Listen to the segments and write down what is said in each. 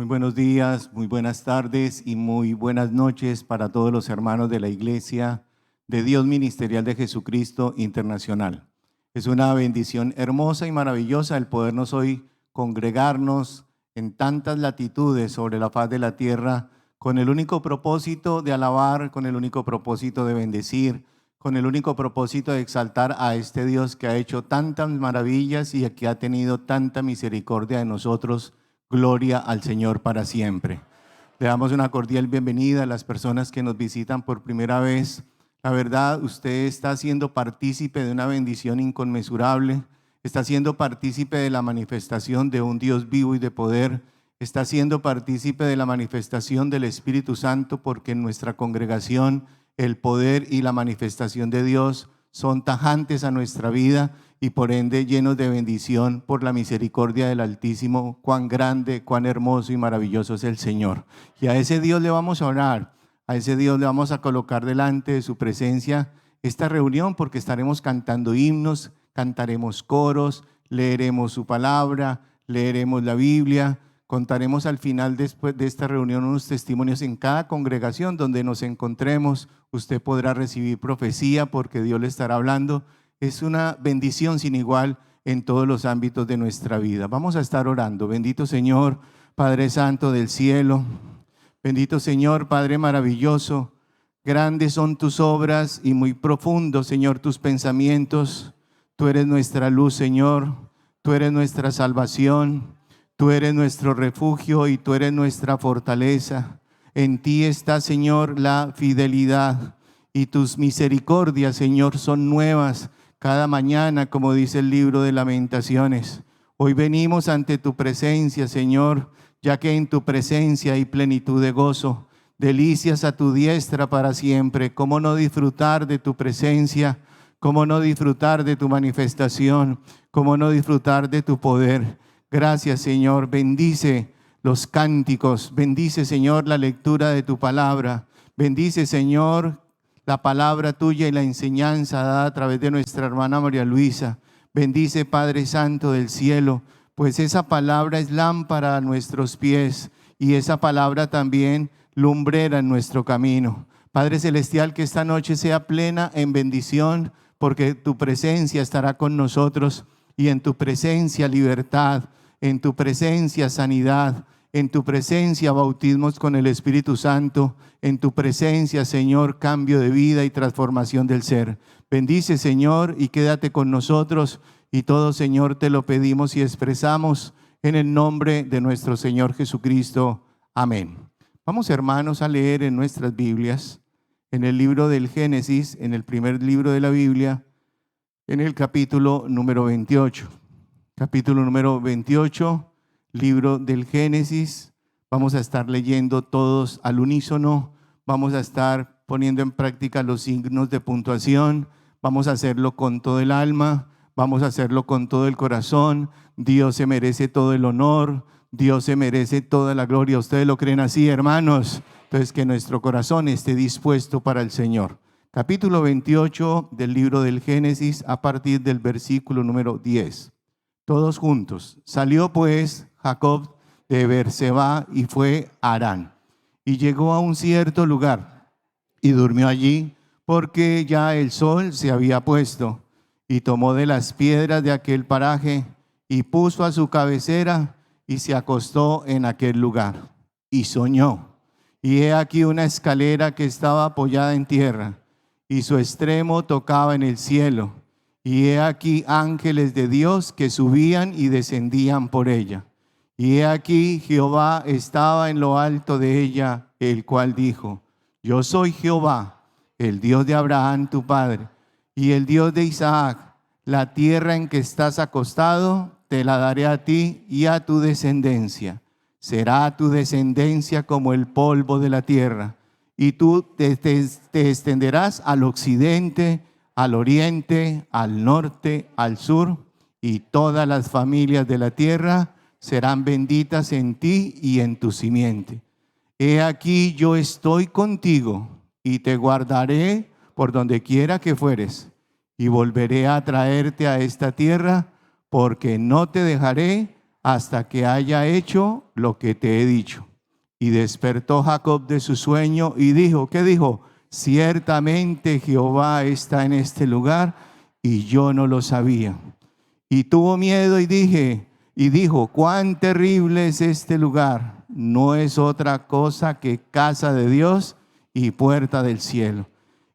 Muy buenos días, muy buenas tardes y muy buenas noches para todos los hermanos de la Iglesia de Dios Ministerial de Jesucristo Internacional. Es una bendición hermosa y maravillosa el podernos hoy congregarnos en tantas latitudes sobre la faz de la tierra con el único propósito de alabar, con el único propósito de bendecir, con el único propósito de exaltar a este Dios que ha hecho tantas maravillas y que ha tenido tanta misericordia de nosotros. Gloria al Señor para siempre. Le damos una cordial bienvenida a las personas que nos visitan por primera vez. La verdad, usted está siendo partícipe de una bendición inconmensurable, está siendo partícipe de la manifestación de un Dios vivo y de poder, está siendo partícipe de la manifestación del Espíritu Santo, porque en nuestra congregación el poder y la manifestación de Dios son tajantes a nuestra vida y por ende llenos de bendición por la misericordia del Altísimo. Cuán grande, cuán hermoso y maravilloso es el Señor. Y a ese Dios le vamos a orar, a ese Dios le vamos a colocar delante de su presencia esta reunión, porque estaremos cantando himnos, cantaremos coros, leeremos su palabra, leeremos la Biblia, contaremos al final después de esta reunión unos testimonios en cada congregación donde nos encontremos. Usted podrá recibir profecía porque Dios le estará hablando. Es una bendición sin igual en todos los ámbitos de nuestra vida. Vamos a estar orando. Bendito Señor, Padre Santo del cielo. Bendito Señor, Padre maravilloso. Grandes son tus obras y muy profundos, Señor, tus pensamientos. Tú eres nuestra luz, Señor. Tú eres nuestra salvación. Tú eres nuestro refugio y tú eres nuestra fortaleza. En ti está, Señor, la fidelidad y tus misericordias, Señor, son nuevas cada mañana, como dice el libro de Lamentaciones. Hoy venimos ante tu presencia, Señor, ya que en tu presencia hay plenitud de gozo, delicias a tu diestra para siempre. ¿Cómo no disfrutar de tu presencia? ¿Cómo no disfrutar de tu manifestación? ¿Cómo no disfrutar de tu poder? Gracias, Señor. Bendice los cánticos. Bendice, Señor, la lectura de tu palabra. Bendice, Señor, la palabra tuya y la enseñanza dada a través de nuestra hermana María Luisa. Bendice, Padre Santo del cielo, pues esa palabra es lámpara a nuestros pies y esa palabra también lumbrera en nuestro camino. Padre Celestial, que esta noche sea plena en bendición, porque tu presencia estará con nosotros y en tu presencia libertad, en tu presencia sanidad, en tu presencia bautismos con el Espíritu Santo, en tu presencia, Señor, cambio de vida y transformación del ser. Bendice, Señor, y quédate con nosotros, y todo, Señor, te lo pedimos y expresamos en el nombre de nuestro Señor Jesucristo. Amén. Vamos, hermanos, a leer en nuestras Biblias, en el libro del Génesis, en el primer libro de la Biblia, en el capítulo número 28. Capítulo número 28, libro del Génesis. Vamos a estar leyendo todos al unísono. Vamos a estar poniendo en práctica los signos de puntuación. Vamos a hacerlo con todo el alma. Vamos a hacerlo con todo el corazón. Dios se merece todo el honor. Dios se merece toda la gloria. ¿Ustedes lo creen así, hermanos? Entonces, que nuestro corazón esté dispuesto para el Señor. Capítulo 28 del libro del Génesis, a partir del versículo número 10. Todos juntos. Salió pues Jacob de Beerseba y fue a Harán. Y llegó a un cierto lugar y durmió allí, porque ya el sol se había puesto. Y tomó de las piedras de aquel paraje y puso a su cabecera y se acostó en aquel lugar. Y soñó. Y he aquí una escalera que estaba apoyada en tierra, y su extremo tocaba en el cielo. Y he aquí ángeles de Dios que subían y descendían por ella. Y he aquí Jehová estaba en lo alto de ella, el cual dijo: Yo soy Jehová, el Dios de Abraham tu padre, y el Dios de Isaac. La tierra en que estás acostado te la daré a ti y a tu descendencia. Será tu descendencia como el polvo de la tierra, y tú te extenderás al occidente, al oriente, al norte, al sur, y todas las familias de la tierra serán benditas en ti y en tu simiente. He aquí yo estoy contigo y te guardaré por donde quiera que fueres, y volveré a traerte a esta tierra, porque no te dejaré hasta que haya hecho lo que te he dicho. Y despertó Jacob de su sueño y dijo, ¿qué dijo? Ciertamente Jehová está en este lugar y yo no lo sabía. Y tuvo miedo y dijo, cuán terrible es este lugar. No es otra cosa que casa de Dios y puerta del cielo.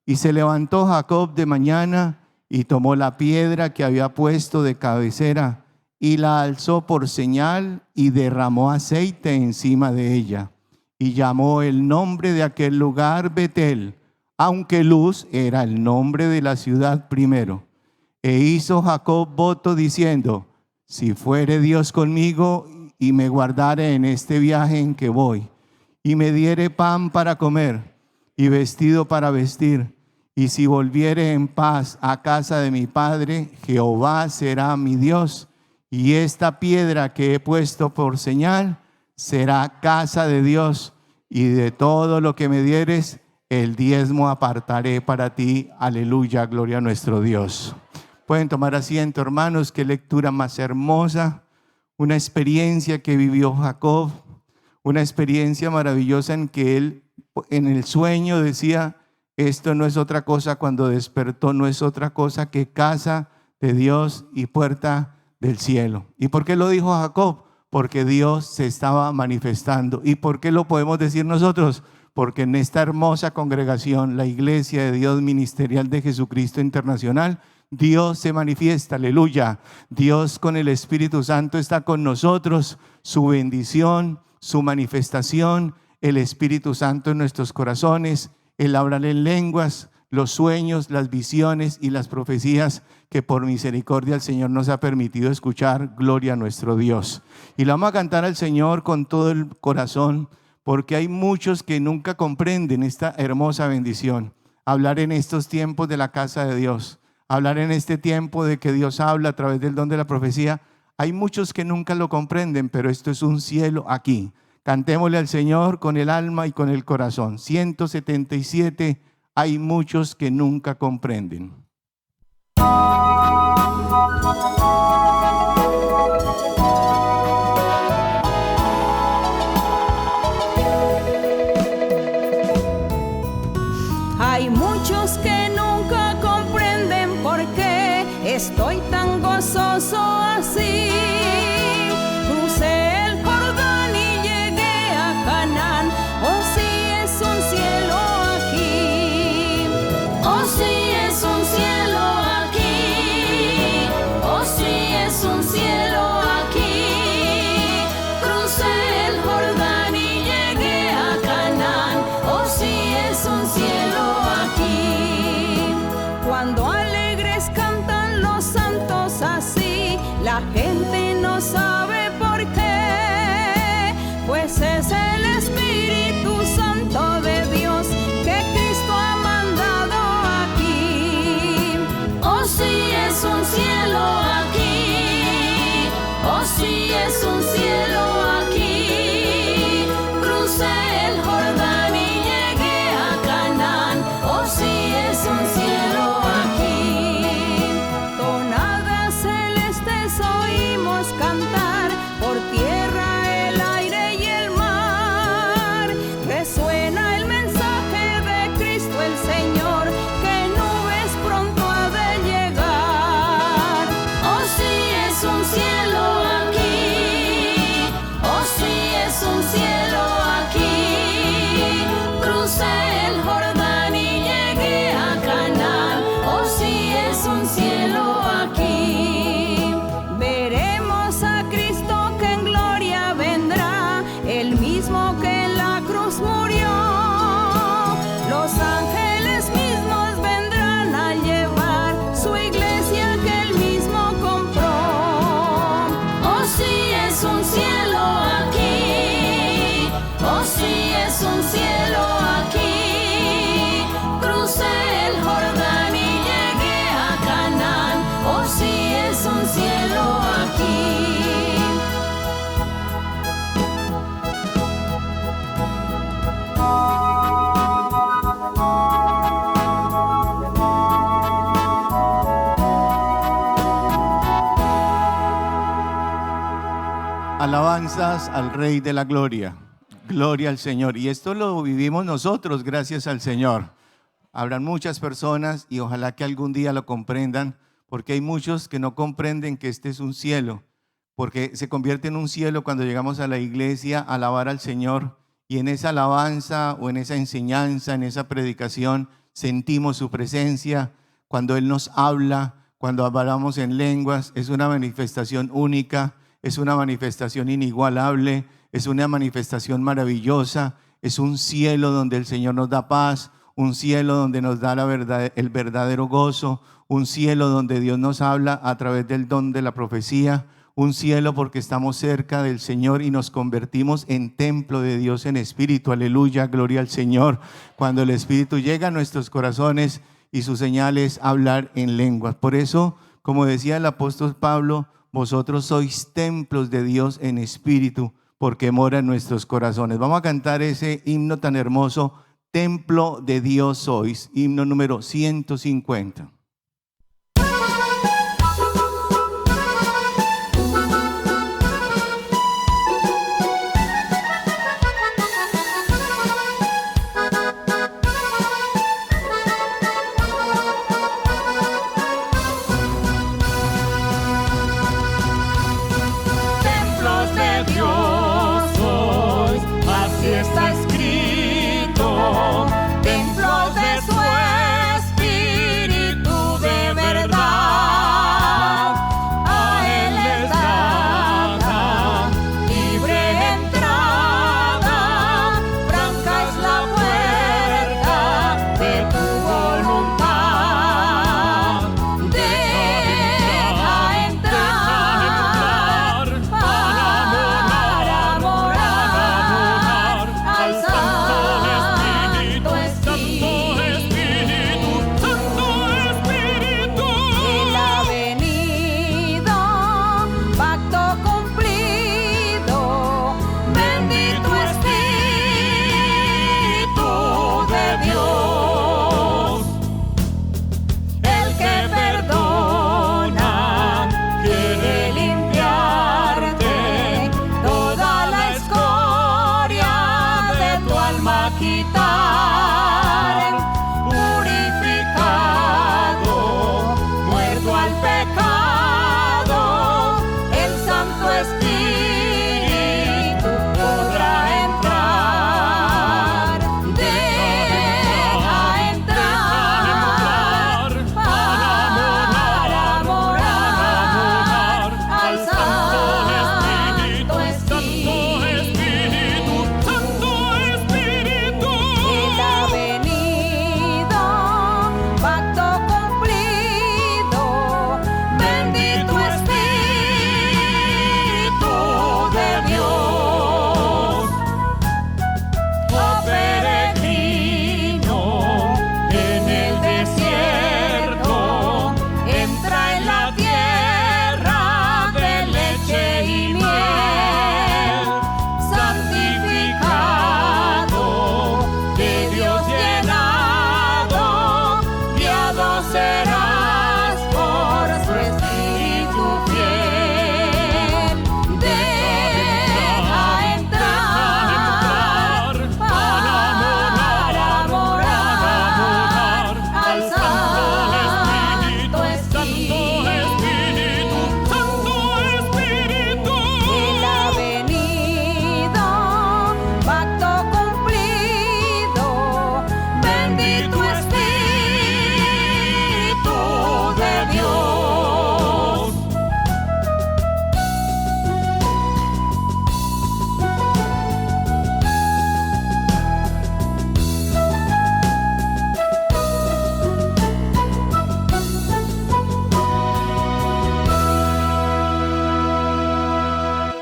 Y se levantó Jacob de mañana y tomó la piedra que había puesto de cabecera y la alzó por señal y derramó aceite encima de ella. Y llamó el nombre de aquel lugar Betel, aunque Luz era el nombre de la ciudad primero. E hizo Jacob voto diciendo, si fuere Dios conmigo y me guardare en este viaje en que voy, y me diere pan para comer y vestido para vestir, y si volviere en paz a casa de mi padre, Jehová será mi Dios, y esta piedra que he puesto por señal será casa de Dios, y de todo lo que me dieres, el diezmo apartaré para ti. Aleluya, gloria a nuestro Dios. Pueden tomar asiento, hermanos. Qué lectura más hermosa, una experiencia que vivió Jacob, una experiencia maravillosa en que él en el sueño decía, esto no es otra cosa, cuando despertó no es otra cosa que casa de Dios y puerta del cielo. ¿Y por qué lo dijo Jacob? Porque Dios se estaba manifestando. ¿Y por qué lo podemos decir nosotros? Porque en esta hermosa congregación, la Iglesia de Dios Ministerial de Jesucristo Internacional, Dios se manifiesta, aleluya. Dios con el Espíritu Santo está con nosotros, su bendición, su manifestación, el Espíritu Santo en nuestros corazones, el hablar en lenguas, los sueños, las visiones y las profecías que por misericordia el Señor nos ha permitido escuchar. Gloria a nuestro Dios. Y le vamos a cantar al Señor con todo el corazón, porque hay muchos que nunca comprenden esta hermosa bendición. Hablar en estos tiempos de la casa de Dios, hablar en este tiempo de que Dios habla a través del don de la profecía. Hay muchos que nunca lo comprenden, pero esto es un cielo aquí. Cantémosle al Señor con el alma y con el corazón. 177. Hay muchos que nunca comprenden. Hay muchos que nunca comprenden por qué estoy tan gozoso así. Crucé el Jordán y llegué a Canaán. Oh, sí es un cielo aquí. Oh, sí es un cielo aquí. Oh, sí es un cielo aquí. Crucé el Jordán y llegué a Canaán. Oh, sí es un cielo aquí. Cuando alegres cantan los santos así, la gente no sabe por qué, pues es el Espíritu Santo de Dios que Cristo ha mandado aquí. Oh, sí es un cielo aquí. Oh, sí es un cielo aquí. Crucé el Jordán y llegué a Canaán. Oh, sí es un cielo aquí. Tonadas celestes oímos cantar por tierra, el aire y el mar. Resuena el mensaje de Cristo el Señor, que nubes pronto ha de llegar. Oh, sí es un cielo aquí. Alabanzas al Rey de la Gloria. Gloria al Señor. Y esto lo vivimos nosotros, gracias al Señor. Habrán muchas personas y ojalá que algún día lo comprendan, porque hay muchos que no comprenden que este es un cielo, porque se convierte en un cielo cuando llegamos a la iglesia a alabar al Señor y en esa alabanza o en esa enseñanza, en esa predicación, sentimos su presencia. Cuando Él nos habla, cuando hablamos en lenguas, es una manifestación única, es una manifestación inigualable, es una manifestación maravillosa, es un cielo donde el Señor nos da paz, un cielo donde nos da el verdadero gozo, un cielo donde Dios nos habla a través del don de la profecía, un cielo porque estamos cerca del Señor y nos convertimos en templo de Dios en espíritu. Aleluya, gloria al Señor. Cuando el Espíritu llega a nuestros corazones y su señal es hablar en lenguas. Por eso, como decía el apóstol Pablo, vosotros sois templos de Dios en espíritu, porque mora en nuestros corazones. Vamos a cantar ese himno tan hermoso, Templo de Dios sois, himno número 150.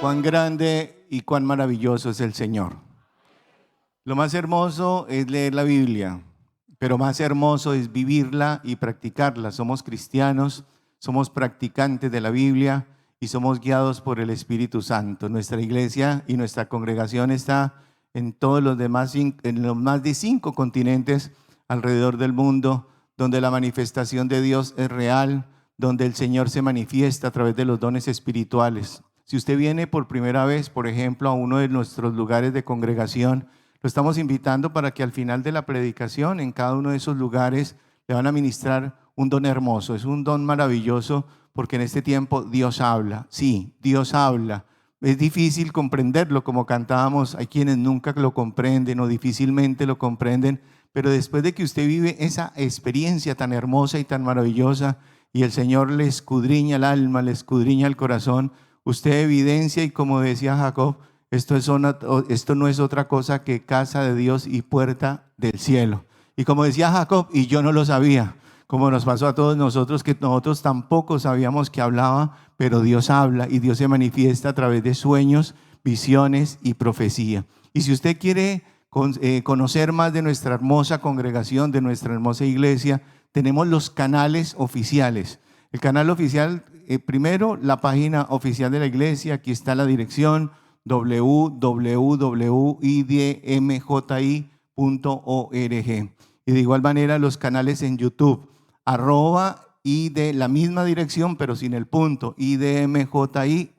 Cuán grande y cuán maravilloso es el Señor. Lo más hermoso es leer la Biblia, pero más hermoso es vivirla y practicarla. Somos cristianos, somos practicantes de la Biblia y somos guiados por el Espíritu Santo. Nuestra iglesia y nuestra congregación está en todos los demás, en los más de 5 continentes alrededor del mundo, donde la manifestación de Dios es real, donde el Señor se manifiesta a través de los dones espirituales. Si usted viene por primera vez, por ejemplo, a uno de nuestros lugares de congregación, lo estamos invitando para que al final de la predicación, en cada uno de esos lugares, le van a ministrar un don hermoso. Es un don maravilloso porque en este tiempo Dios habla. Sí, Dios habla. Es difícil comprenderlo, como cantábamos. Hay quienes nunca lo comprenden o difícilmente lo comprenden, pero después de que usted vive esa experiencia tan hermosa y tan maravillosa, y el Señor le escudriña el alma, le escudriña el corazón, usted evidencia, y como decía Jacob, esto no es otra cosa que casa de Dios y puerta del cielo. Y como decía Jacob, y yo no lo sabía, como nos pasó a todos nosotros, que nosotros tampoco sabíamos que hablaba, pero Dios habla y Dios se manifiesta a través de sueños, visiones y profecía. Y si usted quiere conocer más de nuestra hermosa congregación, de nuestra hermosa iglesia, tenemos los canales oficiales. El canal oficial, primero la página oficial de la iglesia, aquí está la dirección www.idmji.org. Y de igual manera los canales en YouTube, @ de la misma dirección pero sin el punto, IDMJI.org,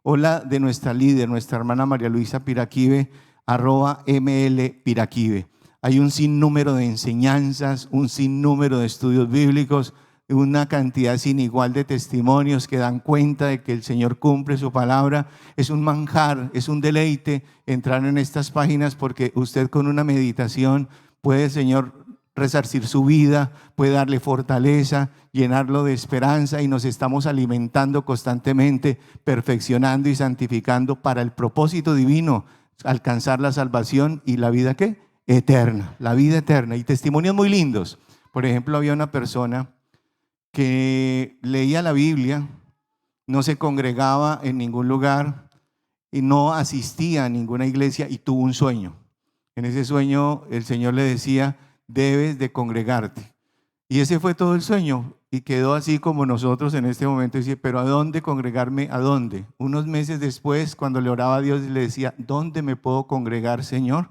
o la de nuestra líder, nuestra hermana María Luisa Piraquive, @MLPiraquive. Hay un sinnúmero de enseñanzas, un sinnúmero de estudios bíblicos, una cantidad sin igual de testimonios que dan cuenta de que el Señor cumple su palabra. Es un manjar, es un deleite entrar en estas páginas, porque usted con una meditación puede, Señor, resarcir su vida, puede darle fortaleza, llenarlo de esperanza, y nos estamos alimentando constantemente, perfeccionando y santificando para el propósito divino, alcanzar la salvación y la vida ¿qué? Eterna, la vida eterna. Y testimonios muy lindos. Por ejemplo, había una persona que leía la Biblia, no se congregaba en ningún lugar y no asistía a ninguna iglesia, y tuvo un sueño. En ese sueño el Señor le decía: debes de congregarte. Y ese fue todo el sueño, y quedó así como nosotros en este momento. Dice: pero ¿a dónde congregarme? ¿A dónde? Unos meses después, cuando le oraba a Dios, le decía: ¿dónde me puedo congregar, Señor?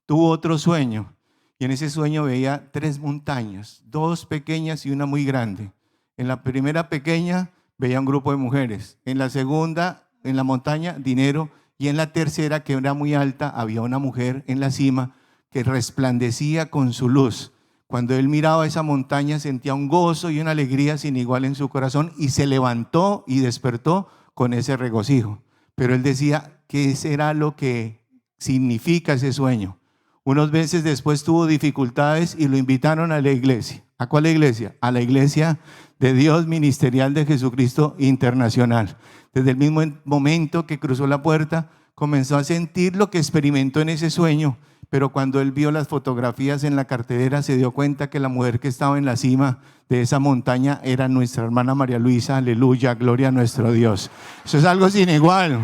Tuvo otro sueño, y en ese sueño veía 3 montañas, 2 pequeñas y una muy grande. En la primera pequeña veía un grupo de mujeres, en la segunda, en la montaña, dinero, y en la tercera, que era muy alta, había una mujer en la cima que resplandecía con su luz. Cuando él miraba esa montaña, sentía un gozo y una alegría sin igual en su corazón, y se levantó y despertó con ese regocijo. Pero él decía: ¿qué será lo que significa ese sueño? Unos meses después tuvo dificultades y lo invitaron a la iglesia. ¿A cuál iglesia? A la iglesia de Dios Ministerial de Jesucristo Internacional. Desde el mismo momento que cruzó la puerta, comenzó a sentir lo que experimentó en ese sueño, pero cuando él vio las fotografías en la cartelera, se dio cuenta que la mujer que estaba en la cima de esa montaña era nuestra hermana María Luisa. Aleluya, gloria a nuestro Dios. Eso es algo sin igual.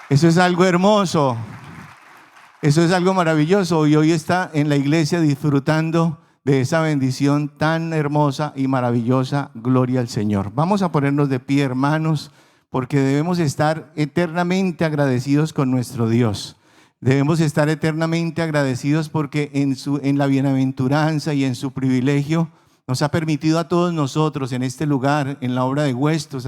Eso es algo hermoso. Eso es algo maravilloso, y hoy está en la iglesia disfrutando de esa bendición tan hermosa y maravillosa. Gloria al Señor. Vamos a ponernos de pie, hermanos, porque debemos estar eternamente agradecidos con nuestro Dios. Debemos estar eternamente agradecidos porque en la bienaventuranza y en su privilegio nos ha permitido a todos nosotros en este lugar, en la obra de Weston,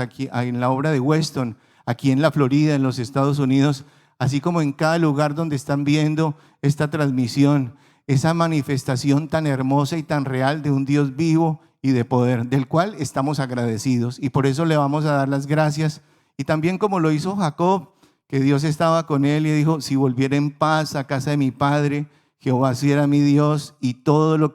aquí en la Florida, en los Estados Unidos, así como en cada lugar donde están viendo esta transmisión, esa manifestación tan hermosa y tan real de un Dios vivo y de poder, del cual estamos agradecidos, y por eso le vamos a dar las gracias. Y también, como lo hizo Jacob, que Dios estaba con él y dijo: si volviera en paz a casa de mi padre, Jehová será mi Dios, y de todo lo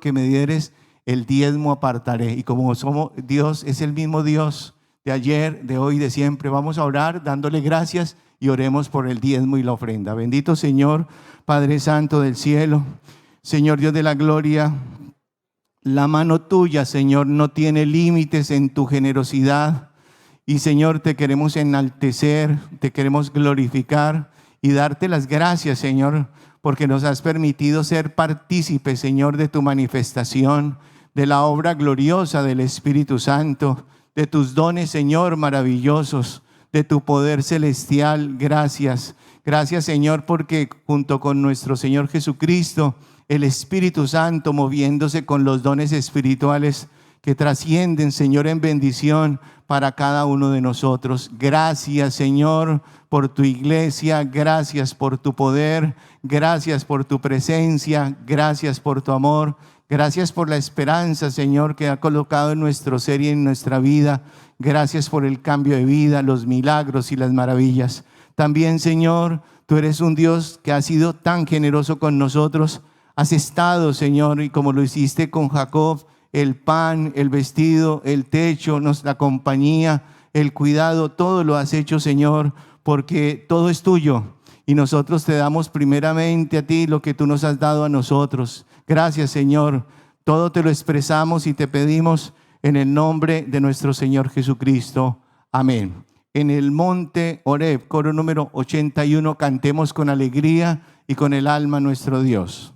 que me dieres, el diezmo apartaré. Y como Dios es el mismo Dios de ayer, de hoy, de siempre, vamos a orar dándole gracias, y oremos por el diezmo y la ofrenda. Bendito Señor, Padre Santo del cielo, Señor Dios de la gloria, la mano tuya, Señor, no tiene límites en tu generosidad. Y Señor, te queremos enaltecer, te queremos glorificar y darte las gracias, Señor, porque nos has permitido ser partícipes, Señor, de tu manifestación, de la obra gloriosa del Espíritu Santo, de tus dones, Señor, maravillosos, de tu poder celestial. Gracias. Gracias, Señor, porque junto con nuestro Señor Jesucristo, el Espíritu Santo, moviéndose con los dones espirituales, que trascienden, Señor, en bendición para cada uno de nosotros. Gracias, Señor, por tu iglesia, gracias por tu poder, gracias por tu presencia, gracias por tu amor, gracias por la esperanza, Señor, que ha colocado en nuestro ser y en nuestra vida. Gracias por el cambio de vida, los milagros y las maravillas. También, Señor, tú eres un Dios que ha sido tan generoso con nosotros. Has estado, Señor, y como lo hiciste con Jacob, el pan, el vestido, el techo, la compañía, el cuidado, todo lo has hecho, Señor, porque todo es tuyo. Y nosotros te damos primeramente a ti lo que tú nos has dado a nosotros. Gracias, Señor. Todo te lo expresamos y te pedimos en el nombre de nuestro Señor Jesucristo. Amén. En el monte Horeb, coro número 81, cantemos con alegría y con el alma nuestro Dios.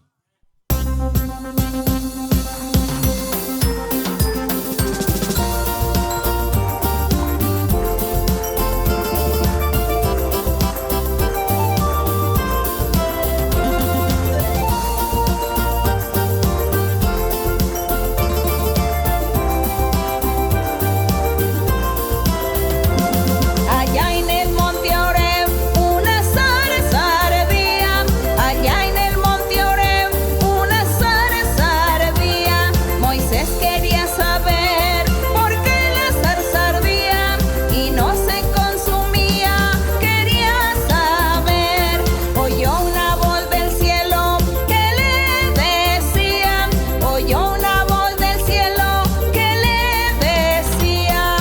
Allá en el monte Oreb una zarza ardía, allá en el monte Oreb una zarza ardía. Moisés quería saber por qué la zarza ardía y no se consumía, quería saber. Oyó una voz del cielo que le decía, oyó una voz del cielo que le decía: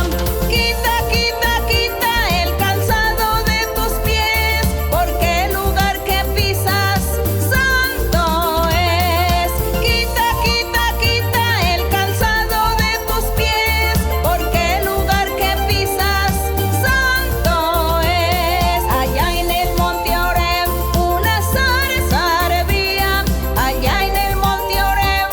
quita, quita, quita el calzado de tus pies, porque el lugar que pisas santo es. Quita, quita, quita el calzado de tus pies, porque el lugar que pisas santo es. Allá en el monte Oreb una zarza ardía, allá en el monte Oreb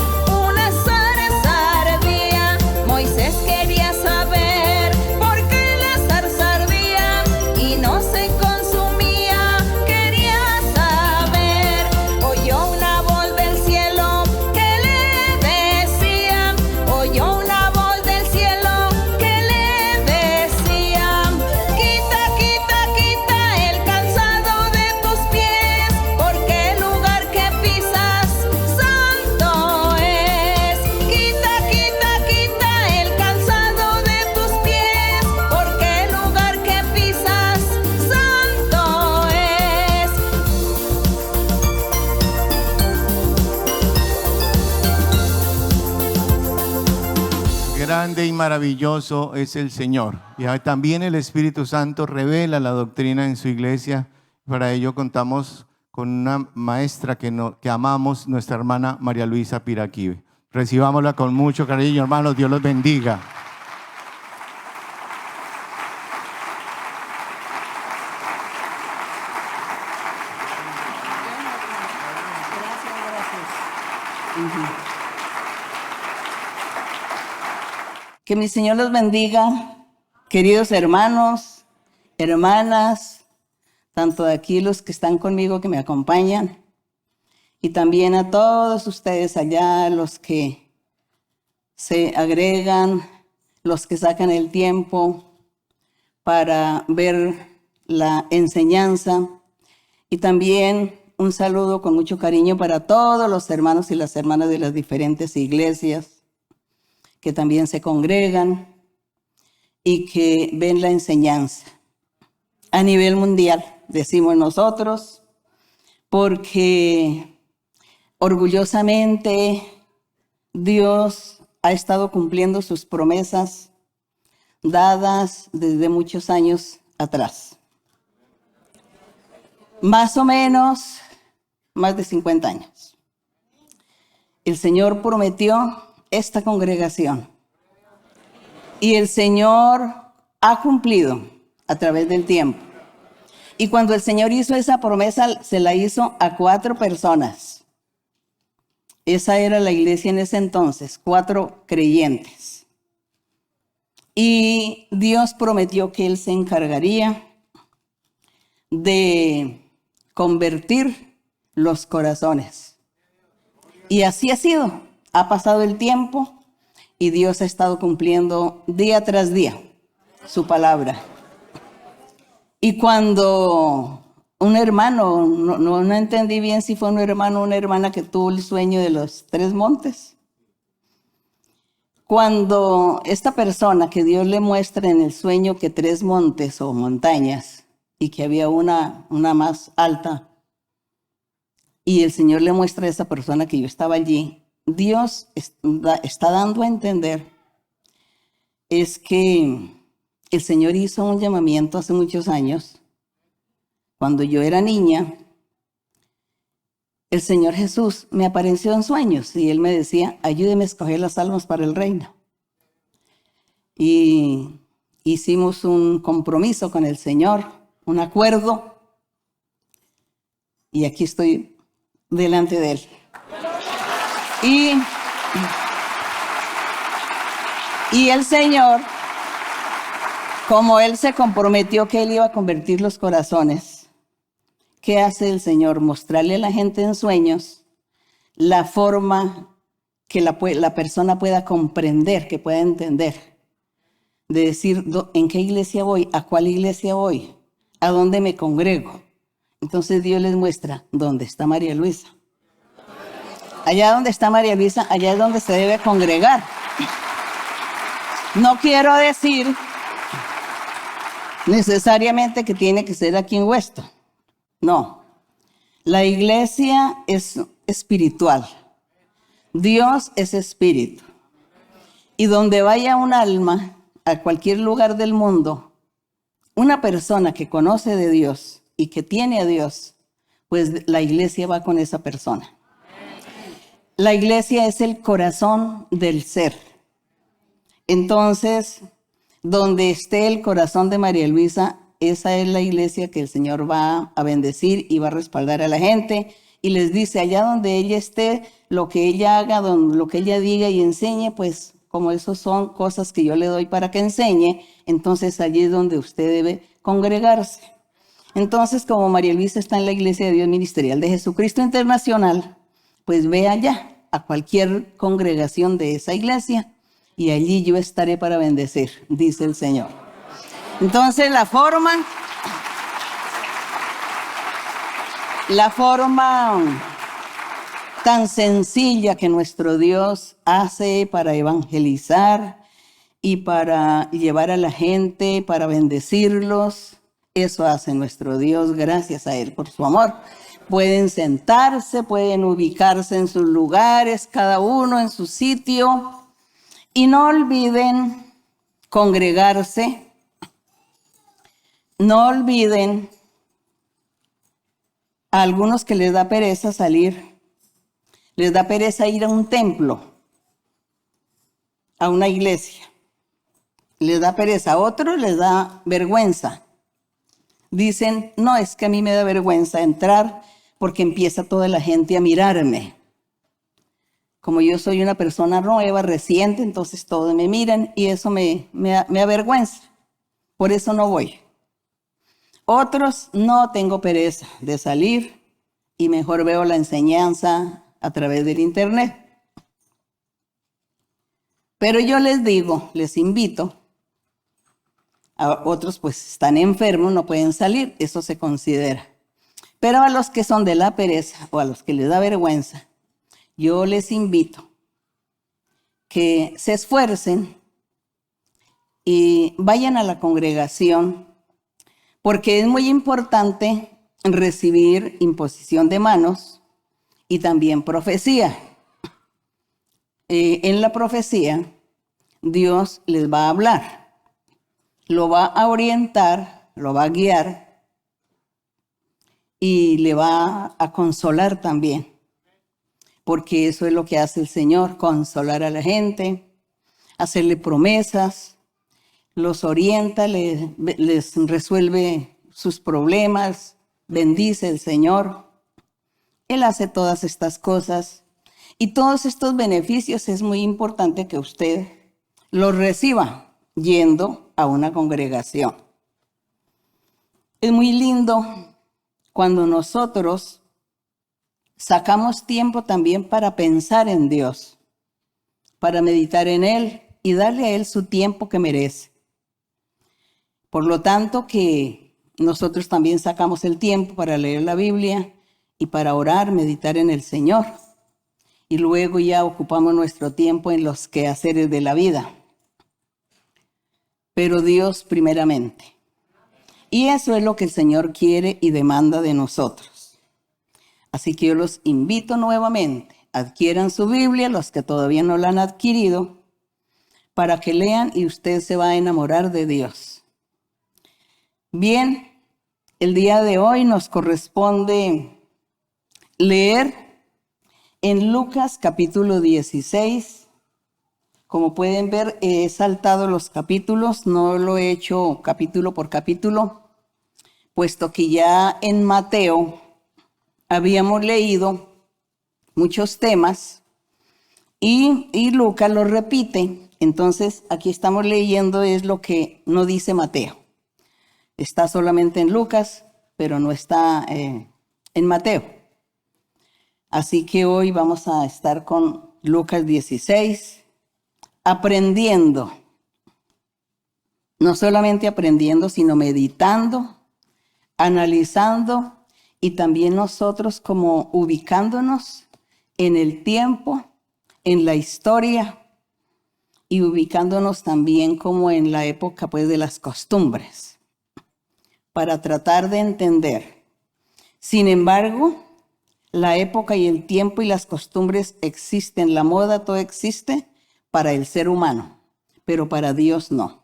una zarza ardía. Moisés quería saber por qué la zarza ardía y no se consumía, quería saber. Oyó una voz del cielo que le decía, oyó una voz del cielo que le decía: quita, quita, quita el calzado de tus pies, porque el lugar que pisas santo es. Quita, quita, quita el calzado de tus pies, porque el lugar que pisas santo es. Grande y maravilloso es el Señor. Y también el Espíritu Santo revela la doctrina en su iglesia. Para ello contamos con una maestra que amamos, nuestra hermana María Luisa Piraquive. Recibámosla con mucho cariño, hermanos. Dios los bendiga. Que mi Señor los bendiga, queridos hermanos, hermanas, tanto de aquí los que están conmigo, que me acompañan, y también a todos ustedes allá, los que se agregan, los que sacan el tiempo para ver la enseñanza, y también un saludo con mucho cariño para todos los hermanos y las hermanas de las diferentes iglesias que también se congregan y que ven la enseñanza a nivel mundial, decimos nosotros, porque orgullosamente Dios ha estado cumpliendo sus promesas dadas desde muchos años atrás. Más o menos, más de 50 años. El Señor prometió esta congregación y el Señor ha cumplido a través del tiempo. Y cuando el Señor hizo esa promesa, se la hizo a 4 personas. Esa era la iglesia en ese entonces, 4 creyentes. Y Dios prometió que Él se encargaría de convertir los corazones. Y así ha sido. Ha pasado el tiempo y Dios ha estado cumpliendo día tras día su palabra. Y cuando un hermano, no entendí bien si fue un hermano o una hermana que tuvo el sueño de los 3 montes. Cuando esta persona que Dios le muestra en el sueño que 3 montes o montañas y que había una más alta, y el Señor le muestra a esa persona que yo estaba allí, Dios está dando a entender es que el Señor hizo un llamamiento hace muchos años. Cuando yo era niña, el Señor Jesús me apareció en sueños y Él me decía, ayúdeme a escoger las almas para el reino. Y hicimos un compromiso con el Señor, un acuerdo, y aquí estoy delante de Él. Y el Señor, como Él se comprometió que Él iba a convertir los corazones, ¿qué hace el Señor? Mostrarle a la gente en sueños la forma que la persona pueda comprender, que pueda entender. De decir, ¿en qué iglesia voy? ¿A cuál iglesia voy? ¿A dónde me congrego? Entonces Dios les muestra dónde está María Luisa. Allá donde está María Luisa, allá es donde se debe congregar. No quiero decir necesariamente que tiene que ser aquí en Weston. No. La iglesia es espiritual. Dios es espíritu. Y donde vaya un alma, a cualquier lugar del mundo, una persona que conoce de Dios y que tiene a Dios, pues la iglesia va con esa persona. La iglesia es el corazón del ser. Entonces, donde esté el corazón de María Luisa, esa es la iglesia que el Señor va a bendecir y va a respaldar a la gente. Y les dice, allá donde ella esté, lo que ella haga, lo que ella diga y enseñe, pues como eso son cosas que yo le doy para que enseñe, entonces allí es donde usted debe congregarse. Entonces, como María Luisa está en la Iglesia de Dios Ministerial de Jesucristo Internacional, pues ve allá a cualquier congregación de esa iglesia y allí yo estaré para bendecir, dice el Señor. Entonces, la forma tan sencilla que nuestro Dios hace para evangelizar y para llevar a la gente, para bendecirlos, eso hace nuestro Dios, gracias a Él por su amor. Pueden sentarse, pueden ubicarse en sus lugares, cada uno en su sitio, y no olviden congregarse, no olviden a algunos que les da pereza salir, les da pereza ir a un templo, a una iglesia, les da pereza, a otros les da vergüenza. Dicen, no, es que a mí me da vergüenza entrar porque empieza toda la gente a mirarme. Como yo soy una persona nueva, reciente, entonces todos me miran y eso me avergüenza. Por eso no voy. Otros, no tengo pereza de salir y mejor veo la enseñanza a través del internet. Pero yo les digo, les invito, a otros pues están enfermos, no pueden salir, eso se considera. Pero a los que son de la pereza o a los que les da vergüenza, yo les invito que se esfuercen y vayan a la congregación, porque es muy importante recibir imposición de manos y también profecía. En la profecía, Dios les va a hablar, lo va a orientar, lo va a guiar y le va a consolar también, porque eso es lo que hace el Señor, consolar a la gente, hacerle promesas, los orienta, les resuelve sus problemas, bendice el Señor. Él hace todas estas cosas y todos estos beneficios es muy importante que usted los reciba yendo a una congregación. Es muy lindo cuando nosotros sacamos tiempo también para pensar en Dios, para meditar en Él y darle a Él su tiempo que merece. Por lo tanto, que nosotros también sacamos el tiempo para leer la Biblia y para orar, meditar en el Señor. Y luego ya ocupamos nuestro tiempo en los quehaceres de la vida. Pero Dios primeramente. Y eso es lo que el Señor quiere y demanda de nosotros. Así que yo los invito nuevamente, adquieran su Biblia, los que todavía no la han adquirido, para que lean y usted se va a enamorar de Dios. Bien, el día de hoy nos corresponde leer en Lucas capítulo 16. Como pueden ver, he saltado los capítulos, no lo he hecho capítulo por capítulo, puesto que ya en Mateo habíamos leído muchos temas y Lucas los repite. Entonces, aquí estamos leyendo es lo que no dice Mateo. Está solamente en Lucas, pero no está en Mateo. Así que hoy vamos a estar con Lucas 16, aprendiendo. No solamente aprendiendo, sino meditando, analizando y también nosotros como ubicándonos en el tiempo, en la historia y ubicándonos también como en la época pues de las costumbres para tratar de entender. Sin embargo, la época y el tiempo y las costumbres existen, la moda, todo existe para el ser humano, pero para Dios no.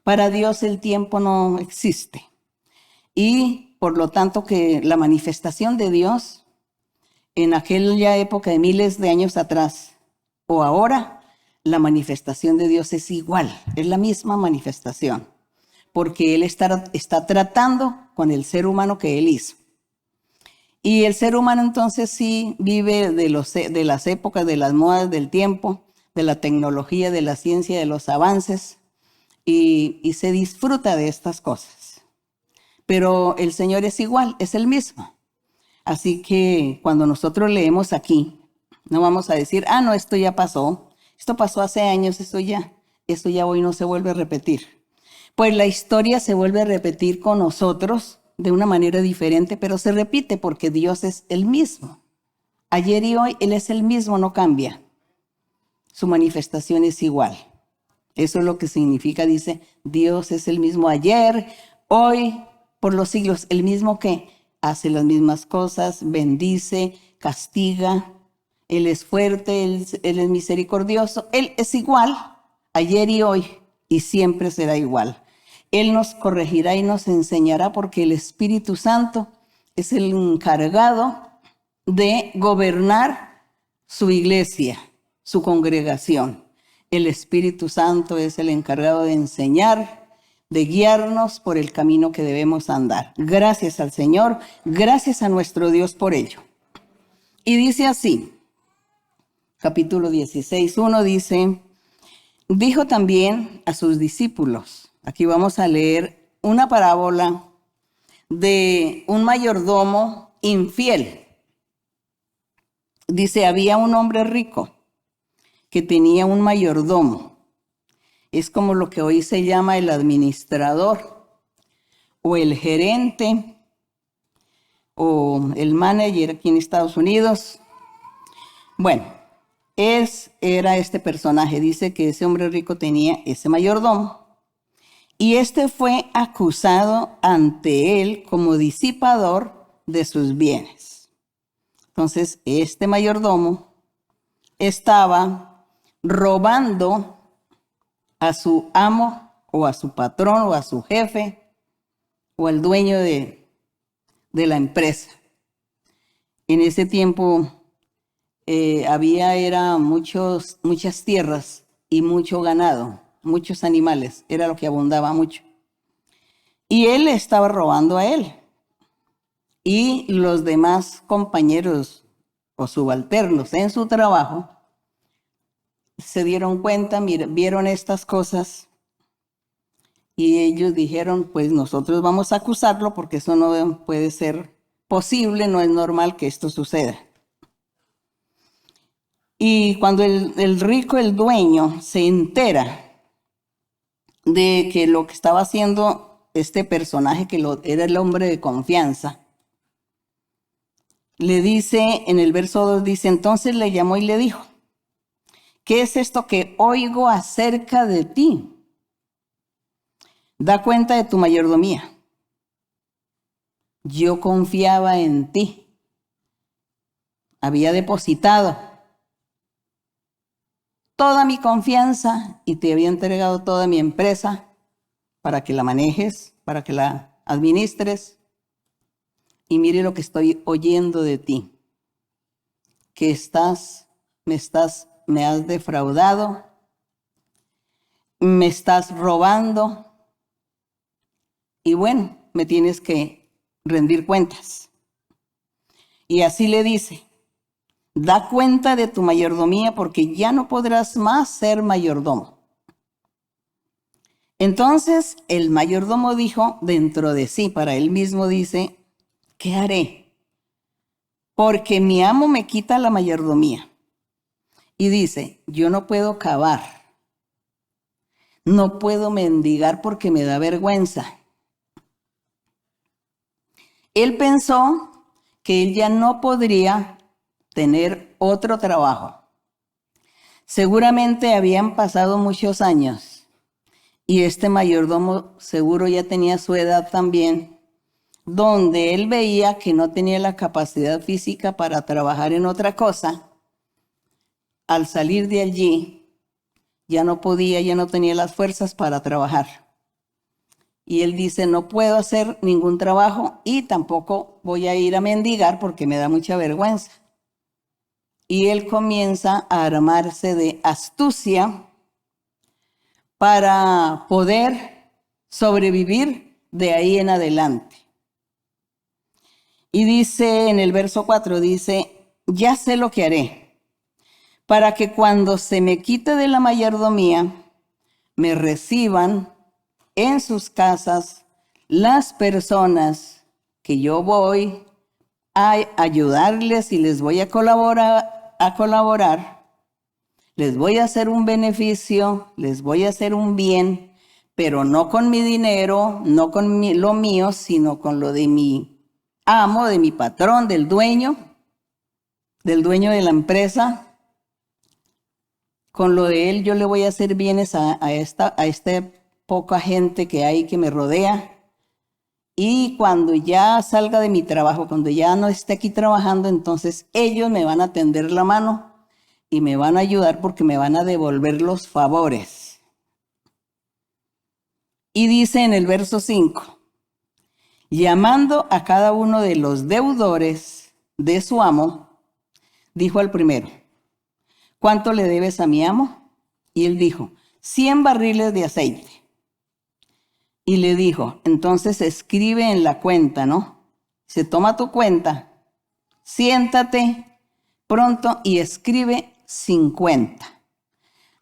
Para Dios el tiempo no existe. Y por lo tanto que la manifestación de Dios en aquella época de miles de años atrás o ahora, la manifestación de Dios es igual, es la misma manifestación, porque Él está tratando con el ser humano que Él hizo. Y el ser humano entonces sí vive de las épocas, de las modas del tiempo, de la tecnología, de la ciencia, de los avances, y se disfruta de estas cosas. Pero el Señor es igual, es el mismo. Así que cuando nosotros leemos aquí, no vamos a decir, no, esto ya pasó, esto pasó hace años, esto ya hoy no se vuelve a repetir. Pues la historia se vuelve a repetir con nosotros de una manera diferente, pero se repite porque Dios es el mismo. Ayer y hoy Él es el mismo, no cambia. Su manifestación es igual. Eso es lo que significa, dice, Dios es el mismo ayer, hoy, por los siglos, el mismo que hace las mismas cosas, bendice, castiga. Él es fuerte, Él es misericordioso. Él es igual ayer y hoy y siempre será igual. Él nos corregirá y nos enseñará porque el Espíritu Santo es el encargado de gobernar su iglesia, su congregación. El Espíritu Santo es el encargado de enseñar, de guiarnos por el camino que debemos andar. Gracias al Señor, gracias a nuestro Dios por ello. Y dice así, capítulo 16, 1 dice, dijo también a sus discípulos, aquí vamos a leer una parábola de un mayordomo infiel. Dice, había un hombre rico que tenía un mayordomo. Es como lo que hoy se llama el administrador o el gerente o el manager aquí en Estados Unidos. Bueno, era este personaje. Dice que ese hombre rico tenía ese mayordomo. Y este fue acusado ante él como disipador de sus bienes. Entonces, este mayordomo estaba robando a su amo o a su patrón o a su jefe o al dueño de la empresa. En ese tiempo había muchas tierras y mucho ganado, muchos animales, era lo que abundaba mucho. Y él le estaba robando a él. Y los demás compañeros o subalternos en su trabajo se dieron cuenta, vieron estas cosas y ellos dijeron, pues nosotros vamos a acusarlo porque eso no puede ser posible, no es normal que esto suceda. Y cuando el rico, el dueño, se entera de que lo que estaba haciendo este personaje, que era el hombre de confianza, le dice, en el verso 2 dice, entonces le llamó y le dijo, ¿qué es esto que oigo acerca de ti? Da cuenta de tu mayordomía. Yo confiaba en ti. Había depositado toda mi confianza y te había entregado toda mi empresa para que la manejes, para que la administres. Y mire lo que estoy oyendo de ti, que me has defraudado, me estás robando y bueno, me tienes que rendir cuentas. Y así le dice, da cuenta de tu mayordomía porque ya no podrás más ser mayordomo. Entonces el mayordomo dijo dentro de sí, para él mismo dice, ¿qué haré? Porque mi amo me quita la mayordomía. Y dice, yo no puedo cavar, no puedo mendigar porque me da vergüenza. Él pensó que él ya no podría tener otro trabajo. Seguramente habían pasado muchos años y este mayordomo seguro ya tenía su edad también, donde él veía que no tenía la capacidad física para trabajar en otra cosa. Al salir de allí, ya no tenía las fuerzas para trabajar. Y él dice, no puedo hacer ningún trabajo y tampoco voy a ir a mendigar porque me da mucha vergüenza. Y él comienza a armarse de astucia para poder sobrevivir de ahí en adelante. Y dice en el verso 4, dice, ya sé lo que haré, para que cuando se me quite de la mayordomía, me reciban en sus casas las personas que yo voy a ayudarles y les voy a colaborar, les voy a hacer un beneficio, les voy a hacer un bien, pero no con mi dinero, no con lo mío, sino con lo de mi amo, de mi patrón, del dueño de la empresa. Con lo de él yo le voy a hacer bienes a esta poca gente que hay que me rodea. Y cuando ya salga de mi trabajo, cuando ya no esté aquí trabajando, entonces ellos me van a tender la mano y me van a ayudar porque me van a devolver los favores. Y dice en el verso 5, llamando a cada uno de los deudores de su amo, dijo al primero, ¿cuánto le debes a mi amo? Y él dijo, 100 barriles de aceite. Y le dijo, entonces escribe en la cuenta, ¿no? Se toma tu cuenta, siéntate pronto y escribe 50.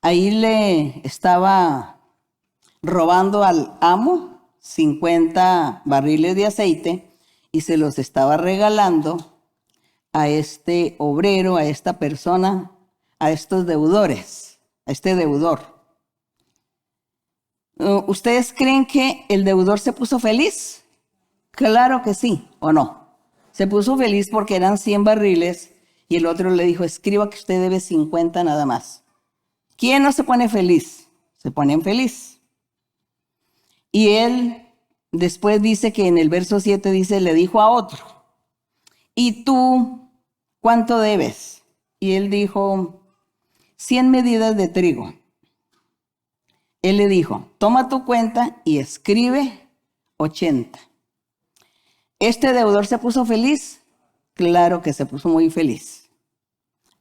Ahí le estaba robando al amo 50 barriles de aceite y se los estaba regalando a este obrero, a esta persona, a estos deudores, a este deudor. ¿Ustedes creen que el deudor se puso feliz? Claro que sí, ¿o no? Se puso feliz porque eran 100 barriles y el otro le dijo, escriba que usted debe 50 nada más. ¿Quién no se pone feliz? Se ponen feliz. Y él después dice que en el verso 7 dice, le dijo a otro, ¿y tú cuánto debes? Y él dijo, 100 medidas de trigo. Él le dijo, toma tu cuenta y escribe 80. ¿Este deudor se puso feliz? Claro que se puso muy feliz.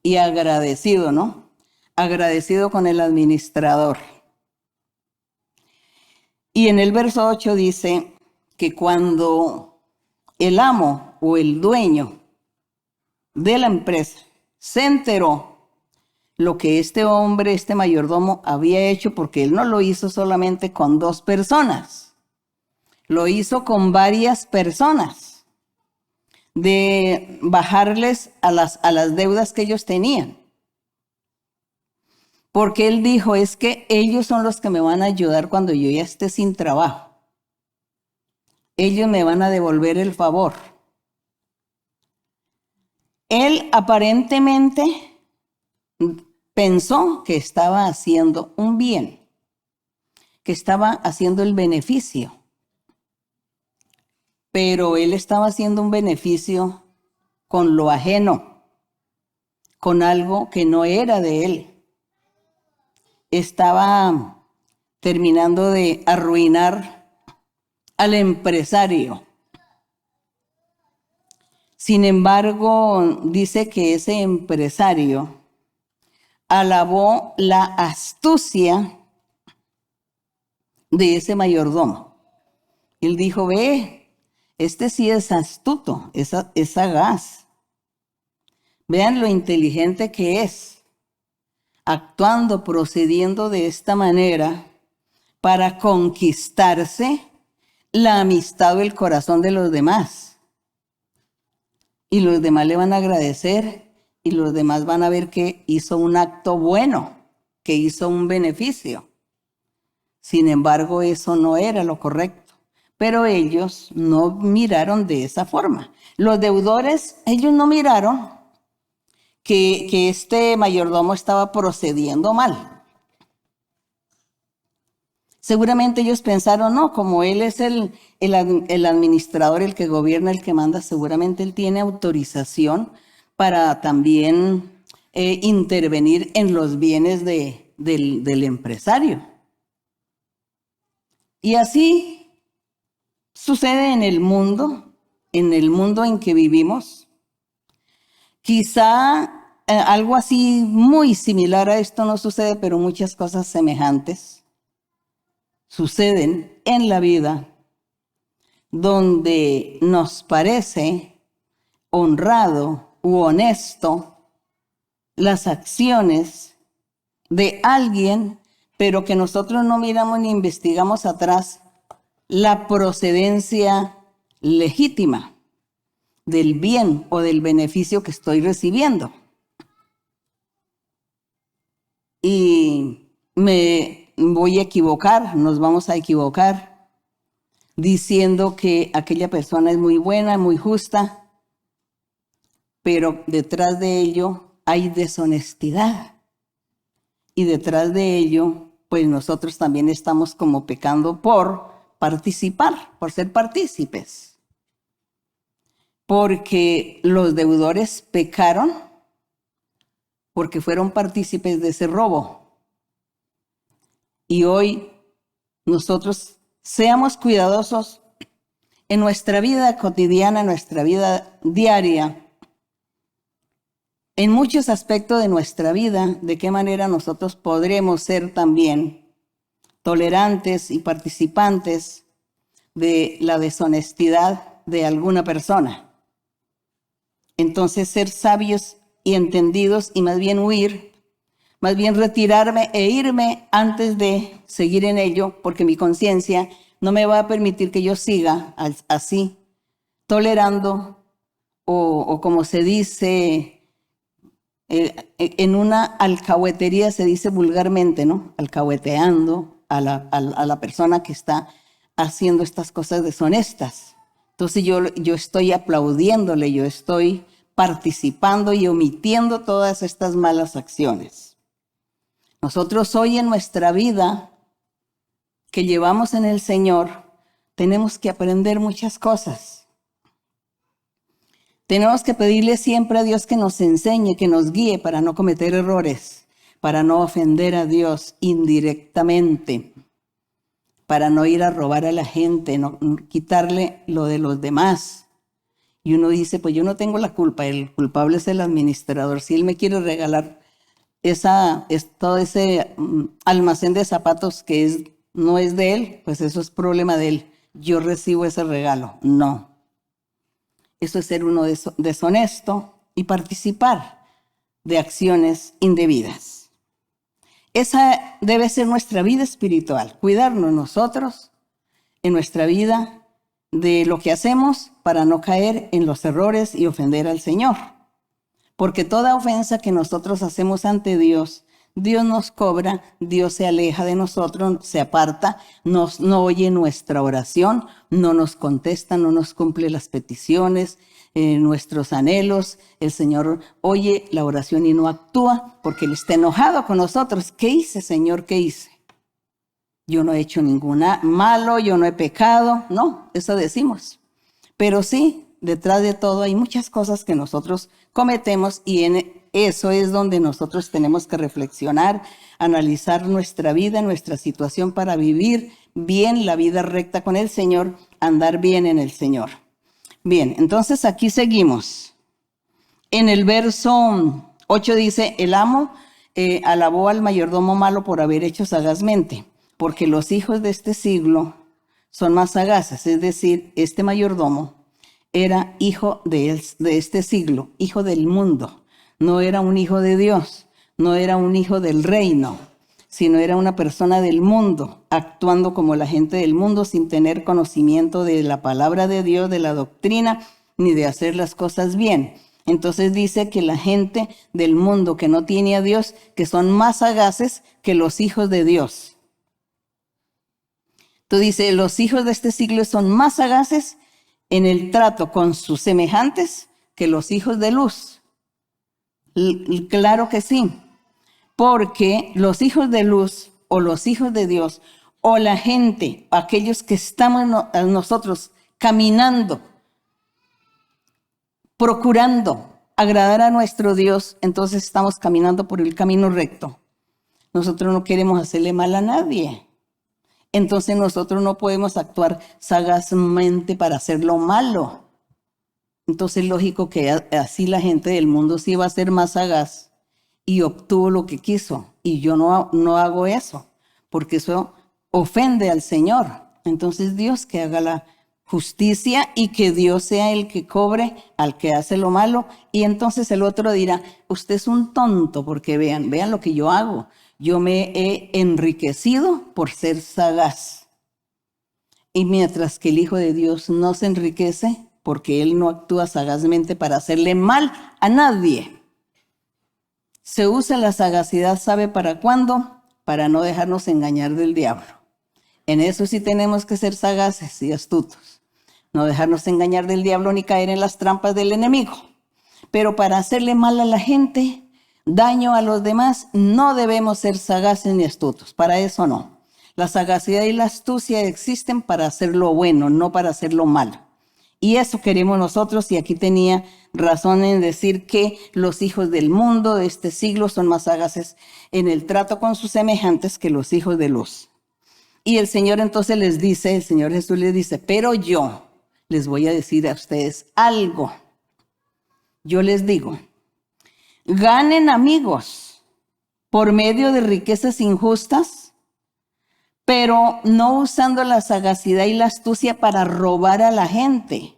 Y agradecido, ¿no? Agradecido con el administrador. Y en el verso 8 dice que cuando el amo o el dueño de la empresa se enteró lo que este hombre, este mayordomo, había hecho, porque él no lo hizo solamente con 2 personas, lo hizo con varias personas, de bajarles a las deudas que ellos tenían. porque él dijo, es que ellos son los que me van a ayudar cuando yo ya esté sin trabajo. Ellos me van a devolver el favor. Él aparentemente pensó que estaba haciendo un bien, que estaba haciendo el beneficio. Pero él estaba haciendo un beneficio con lo ajeno, con algo que no era de él. Estaba terminando de arruinar al empresario. Sin embargo, dice que ese empresario alabó la astucia de ese mayordomo. Él dijo, ve, este sí es astuto, es sagaz. Vean lo inteligente que es, actuando, procediendo de esta manera para conquistarse la amistad o el corazón de los demás. Y los demás le van a agradecer y los demás van a ver que hizo un acto bueno, que hizo un beneficio. Sin embargo, eso no era lo correcto. Pero ellos no miraron de esa forma. Los deudores, ellos no miraron que este mayordomo estaba procediendo mal. Seguramente ellos pensaron, no, como él es el administrador, el que gobierna, el que manda, seguramente él tiene autorización para también intervenir en los bienes del empresario. Y así sucede en el mundo en que vivimos. Quizá algo así muy similar a esto no sucede, pero muchas cosas semejantes suceden en la vida donde nos parece honrado u honesto las acciones de alguien, pero que nosotros no miramos ni investigamos atrás la procedencia legítima del bien o del beneficio que estoy recibiendo. Y me voy a equivocar, nos vamos a equivocar, diciendo que aquella persona es muy buena, muy justa, pero detrás de ello hay deshonestidad. Y detrás de ello, pues nosotros también estamos como pecando por participar, por ser partícipes. Porque los deudores pecaron porque fueron partícipes de ese robo. Y hoy nosotros seamos cuidadosos en nuestra vida cotidiana, en nuestra vida diaria, en muchos aspectos de nuestra vida, de qué manera nosotros podremos ser también tolerantes y participantes de la deshonestidad de alguna persona. Entonces, ser sabios y entendidos y más bien huir, más bien retirarme e irme antes de seguir en ello, porque mi conciencia no me va a permitir que yo siga así, tolerando o como se dice, en una alcahuetería se dice vulgarmente, ¿no? Alcahueteando a la persona que está haciendo estas cosas deshonestas. Entonces yo estoy aplaudiéndole, yo estoy participando y omitiendo todas estas malas acciones. Nosotros hoy en nuestra vida que llevamos en el Señor, tenemos que aprender muchas cosas. Tenemos que pedirle siempre a Dios que nos enseñe, que nos guíe para no cometer errores, para no ofender a Dios indirectamente, para no ir a robar a la gente, no quitarle lo de los demás. Y uno dice, pues yo no tengo la culpa, el culpable es el administrador. Si él me quiere regalar todo ese almacén de zapatos que no es de él, pues eso es problema de él. Yo recibo ese regalo. No. Eso es ser uno deshonesto y participar de acciones indebidas. Esa debe ser nuestra vida espiritual, cuidarnos nosotros en nuestra vida de lo que hacemos para no caer en los errores y ofender al Señor. Porque toda ofensa que nosotros hacemos ante Dios Dios nos cobra, Dios se aleja de nosotros, se aparta, no oye nuestra oración, no nos contesta, no nos cumple las peticiones, nuestros anhelos. El Señor oye la oración y no actúa porque Él está enojado con nosotros. ¿Qué hice, Señor? ¿Qué hice? Yo no he hecho ninguna malo, yo no he pecado. No, eso decimos. Pero sí, detrás de todo hay muchas cosas que nosotros cometemos y en eso es donde nosotros tenemos que reflexionar, analizar nuestra vida, nuestra situación para vivir bien la vida recta con el Señor, andar bien en el Señor. Bien, entonces aquí seguimos. En el verso 8 dice, el amo alabó al mayordomo malo por haber hecho sagazmente, porque los hijos de este siglo son más sagaces, es decir, este mayordomo era hijo de este siglo, hijo del mundo. No era un hijo de Dios, no era un hijo del reino, sino era una persona del mundo, actuando como la gente del mundo sin tener conocimiento de la palabra de Dios, de la doctrina, ni de hacer las cosas bien. Entonces dice que la gente del mundo que no tiene a Dios, que son más sagaces que los hijos de Dios. Entonces dice, los hijos de este siglo son más sagaces en el trato con sus semejantes que los hijos de luz. Claro que sí, porque los hijos de luz o los hijos de Dios o la gente, aquellos que estamos nosotros caminando, procurando agradar a nuestro Dios, entonces estamos caminando por el camino recto. Nosotros no queremos hacerle mal a nadie. Entonces nosotros no podemos actuar sagazmente para hacer lo malo. Entonces es lógico que así la gente del mundo sí va a ser más sagaz y obtuvo lo que quiso. Y yo no hago eso, porque eso ofende al Señor. Entonces Dios que haga la justicia y que Dios sea el que cobre al que hace lo malo. Y entonces el otro dirá, usted es un tonto, porque vean lo que yo hago. Yo me he enriquecido por ser sagaz. Y mientras que el Hijo de Dios no se enriquece, porque Él no actúa sagazmente para hacerle mal a nadie. Se usa la sagacidad, ¿sabe para cuándo? Para no dejarnos engañar del diablo. En eso sí tenemos que ser sagaces y astutos. No dejarnos engañar del diablo ni caer en las trampas del enemigo. Pero para hacerle mal a la gente, daño a los demás, no debemos ser sagaces ni astutos. Para eso no. La sagacidad y la astucia existen para hacer lo bueno, no para hacer lo malo. Y eso queremos nosotros, y aquí tenía razón en decir que los hijos del mundo de este siglo son más sagaces en el trato con sus semejantes que los hijos de luz. Y el Señor entonces les dice, el Señor Jesús les dice, pero yo les voy a decir a ustedes algo. Yo les digo, ganen amigos por medio de riquezas injustas, pero no usando la sagacidad y la astucia para robar a la gente.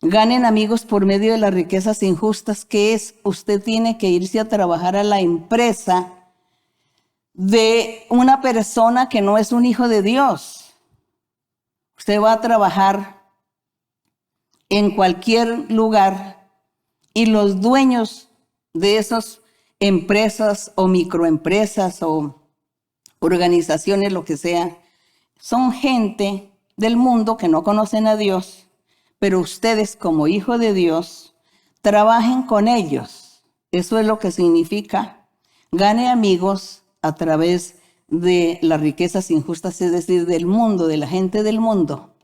Ganen amigos por medio de las riquezas injustas, que es, usted tiene que irse a trabajar a la empresa de una persona que no es un hijo de Dios. Usted va a trabajar en cualquier lugar y los dueños de esas empresas o microempresas o organizaciones, lo que sea, son gente del mundo que no conocen a Dios, pero ustedes como hijos de Dios trabajen con ellos. Eso es lo que significa gane amigos a través de las riquezas injustas, es decir, del mundo, de la gente del mundo.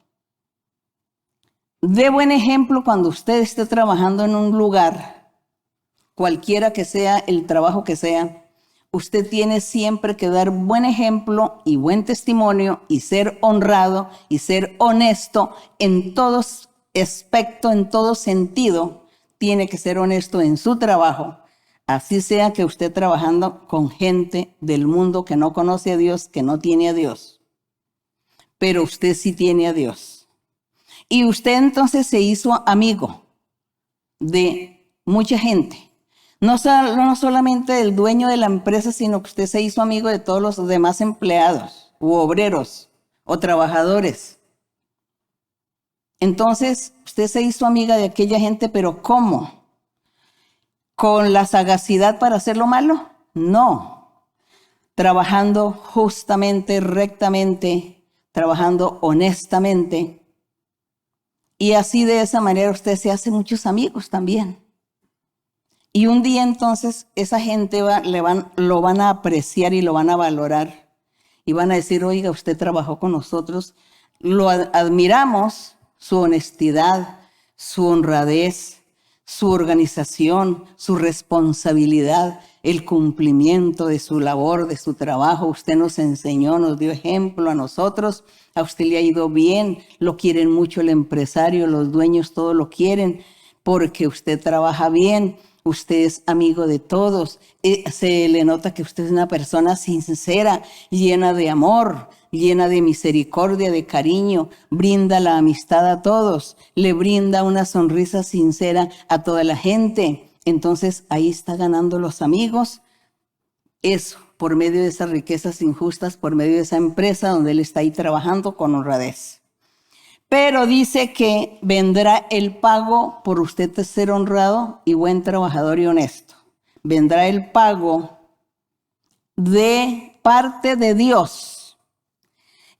Dé buen ejemplo cuando usted esté trabajando en un lugar, cualquiera que sea el trabajo que sea. Usted tiene siempre que dar buen ejemplo y buen testimonio y ser honrado y ser honesto en todos aspectos, en todo sentido. Tiene que ser honesto en su trabajo. Así sea que usted trabajando con gente del mundo que no conoce a Dios, que no tiene a Dios. Pero usted sí tiene a Dios. Y usted entonces se hizo amigo de mucha gente. No solamente del dueño de la empresa, sino que usted se hizo amigo de todos los demás empleados, u obreros, o trabajadores. Entonces, usted se hizo amiga de aquella gente, pero ¿cómo? ¿Con la sagacidad para hacer lo malo? No. Trabajando justamente, rectamente, trabajando honestamente. Y así de esa manera usted se hace muchos amigos también. Y un día entonces esa gente lo van a apreciar y lo van a valorar. Y van a decir, oiga, usted trabajó con nosotros. Lo admiramos, su honestidad, su honradez, su organización, su responsabilidad, el cumplimiento de su labor, de su trabajo. Usted nos enseñó, nos dio ejemplo a nosotros. A usted le ha ido bien, lo quieren mucho el empresario, los dueños, todos lo quieren porque usted trabaja bien. Usted es amigo de todos. Se le nota que usted es una persona sincera, llena de amor, llena de misericordia, de cariño. Brinda la amistad a todos. Le brinda una sonrisa sincera a toda la gente. Entonces ahí está ganando los amigos. Eso, por medio de esas riquezas injustas, por medio de esa empresa donde él está ahí trabajando con honradez. Pero dice que vendrá el pago por usted ser honrado y buen trabajador y honesto. Vendrá el pago de parte de Dios.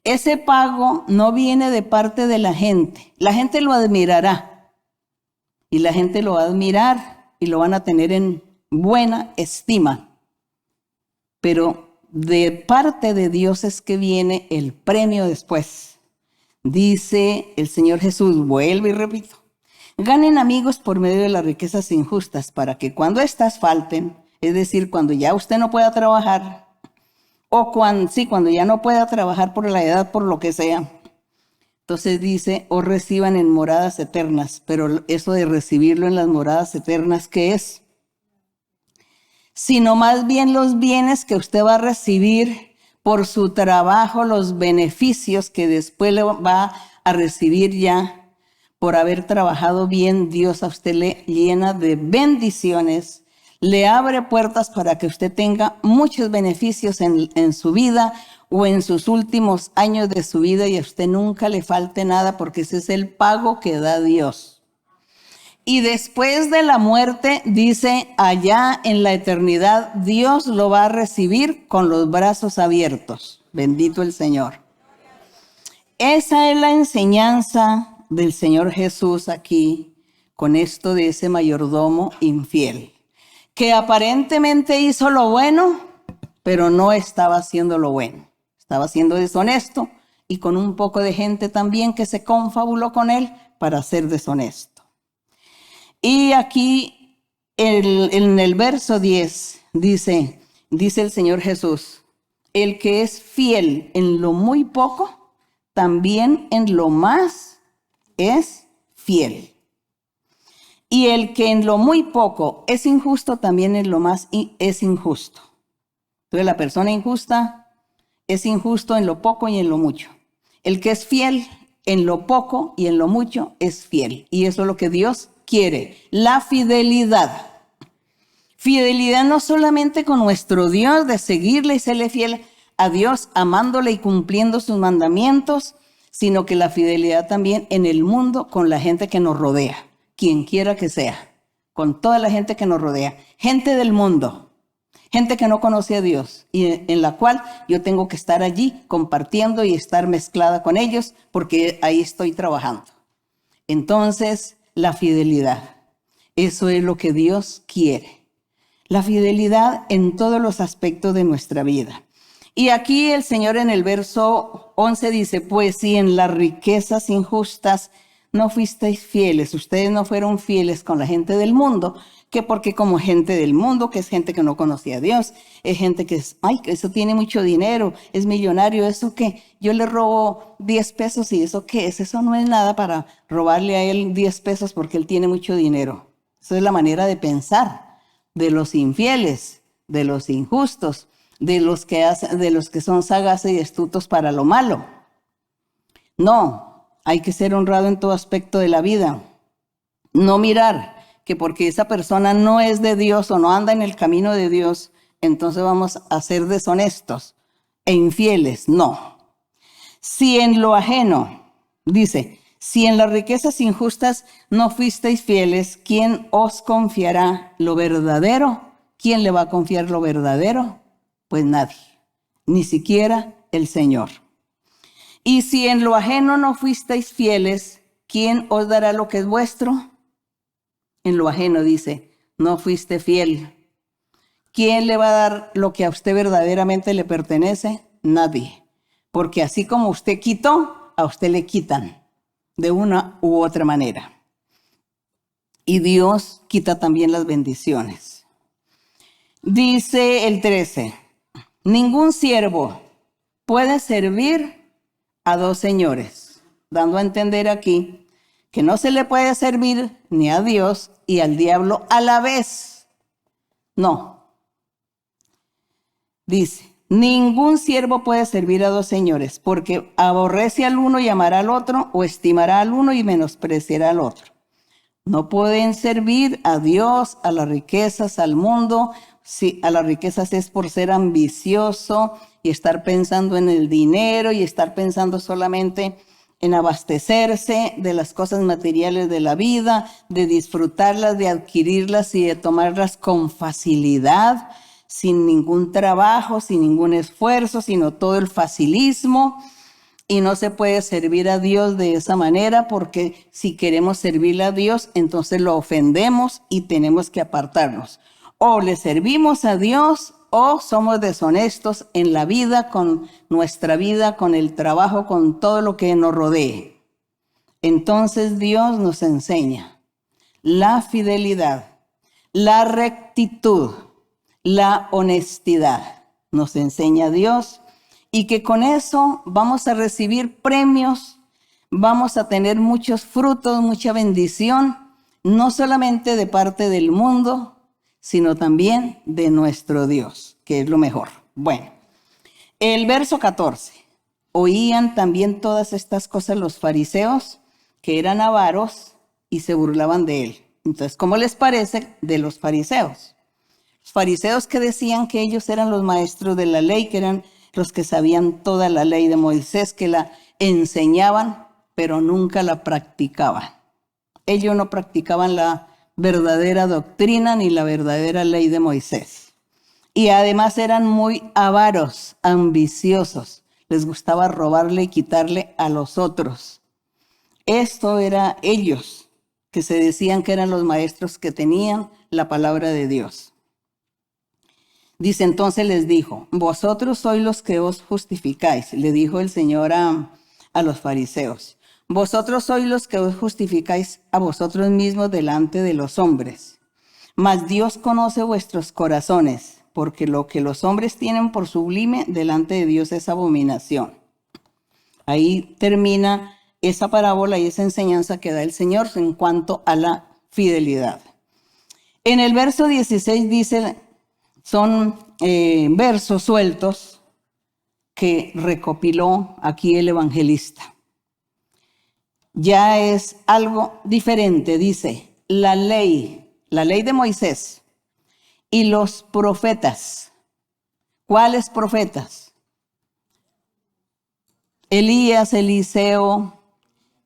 Ese pago no viene de parte de la gente. La gente lo admirará. Y la gente lo va a admirar y lo van a tener en buena estima. Pero de parte de Dios es que viene el premio después. Dice el Señor Jesús, vuelvo y repito, ganen amigos por medio de las riquezas injustas para que cuando éstas falten, es decir, cuando ya usted no pueda trabajar, o cuando ya no pueda trabajar por la edad, por lo que sea, entonces dice, o reciban en moradas eternas. Pero eso de recibirlo en las moradas eternas, ¿qué es? Sino más bien los bienes que usted va a recibir por su trabajo, los beneficios que después le va a recibir ya por haber trabajado bien. Dios a usted le llena de bendiciones, le abre puertas para que usted tenga muchos beneficios en su vida o en sus últimos años de su vida y a usted nunca le falte nada porque ese es el pago que da Dios. Y después de la muerte, dice, allá en la eternidad, Dios lo va a recibir con los brazos abiertos. Bendito el Señor. Esa es la enseñanza del Señor Jesús aquí, con esto de ese mayordomo infiel, que aparentemente hizo lo bueno, pero no estaba haciendo lo bueno. Estaba siendo deshonesto y con un poco de gente también que se confabuló con él para ser deshonesto. Y aquí en el verso 10 dice el Señor Jesús, el que es fiel en lo muy poco, también en lo más es fiel. Y el que en lo muy poco es injusto, también en lo más es injusto. Entonces la persona injusta es injusto en lo poco y en lo mucho. El que es fiel en lo poco y en lo mucho es fiel. Y eso es lo que Dios quiere, la fidelidad. Fidelidad no solamente con nuestro Dios, de seguirle y serle fiel a Dios, amándole y cumpliendo sus mandamientos, sino que la fidelidad también en el mundo con la gente que nos rodea, quien quiera que sea, con toda la gente que nos rodea, gente del mundo, gente que no conoce a Dios y en la cual yo tengo que estar allí compartiendo y estar mezclada con ellos porque ahí estoy trabajando. Entonces, la fidelidad, eso es lo que Dios quiere. La fidelidad en todos los aspectos de nuestra vida. Y aquí el Señor en el verso 11 dice, pues si en las riquezas injustas no fuisteis fieles, ustedes no fueron fieles con la gente del mundo, que porque como gente del mundo, que es gente que no conocía a Dios, es gente que es, ay, eso tiene mucho dinero, es millonario, ¿eso qué? Yo le robo 10 pesos y ¿eso qué es? Eso no es nada para robarle a él 10 pesos porque él tiene mucho dinero. Esa es la manera de pensar de los infieles, de los injustos, de los que son sagaces y astutos para lo malo. No, hay que ser honrado en todo aspecto de la vida. No mirar que porque esa persona no es de Dios o no anda en el camino de Dios, entonces vamos a ser deshonestos e infieles. No. Si en lo ajeno, dice, si en las riquezas injustas no fuisteis fieles, ¿quién os confiará lo verdadero? ¿quién le va a confiar lo verdadero? Pues nadie, ni siquiera el Señor. Y si en lo ajeno no fuisteis fieles, ¿quién os dará lo que es vuestro? En lo ajeno dice, no fuiste fiel. ¿Quién le va a dar lo que a usted verdaderamente le pertenece? Nadie. Porque así como usted quitó, a usted le quitan de una u otra manera. Y Dios quita también las bendiciones. Dice el 13, ningún siervo puede servir a dos señores, dando a entender aquí que no se le puede servir ni a Dios y al diablo a la vez. No. Dice, ningún siervo puede servir a dos señores, porque aborrece al uno y amará al otro, o estimará al uno y menospreciará al otro. No pueden servir a Dios, a las riquezas, al mundo. Si a las riquezas es por ser ambicioso y estar pensando en el dinero y estar pensando solamente en abastecerse de las cosas materiales de la vida, de disfrutarlas, de adquirirlas y de tomarlas con facilidad, sin ningún trabajo, sin ningún esfuerzo, sino todo el facilismo. Y no se puede servir a Dios de esa manera, porque si queremos servirle a Dios, entonces lo ofendemos y tenemos que apartarnos. O le servimos a Dios o somos deshonestos en la vida, con nuestra vida, con el trabajo, con todo lo que nos rodee. Entonces Dios nos enseña la fidelidad, la rectitud, la honestidad. Nos enseña Dios. Y que con eso vamos a recibir premios, vamos a tener muchos frutos, mucha bendición, no solamente de parte del mundo, sino también de nuestro Dios, que es lo mejor. Bueno, el verso 14. Oían también todas estas cosas los fariseos, que eran avaros y se burlaban de él. Entonces, ¿cómo les parece de los fariseos? Los fariseos que decían que ellos eran los maestros de la ley, que eran los que sabían toda la ley de Moisés, que la enseñaban, pero nunca la practicaban. Ellos no practicaban la verdadera doctrina ni la verdadera ley de Moisés. Y además eran muy avaros, ambiciosos. Les gustaba robarle y quitarle a los otros. Esto era ellos, que se decían que eran los maestros que tenían la palabra de Dios. Dice, entonces les dijo, vosotros sois los que os justificáis. Le dijo el Señor a los fariseos, vosotros sois los que os justificáis a vosotros mismos delante de los hombres. Mas Dios conoce vuestros corazones, porque lo que los hombres tienen por sublime delante de Dios es abominación. Ahí termina esa parábola y esa enseñanza que da el Señor en cuanto a la fidelidad. En el verso 16 dice, son versos sueltos que recopiló aquí el evangelista. Ya es algo diferente, dice, la ley de Moisés y los profetas. ¿Cuáles profetas? Elías, Eliseo,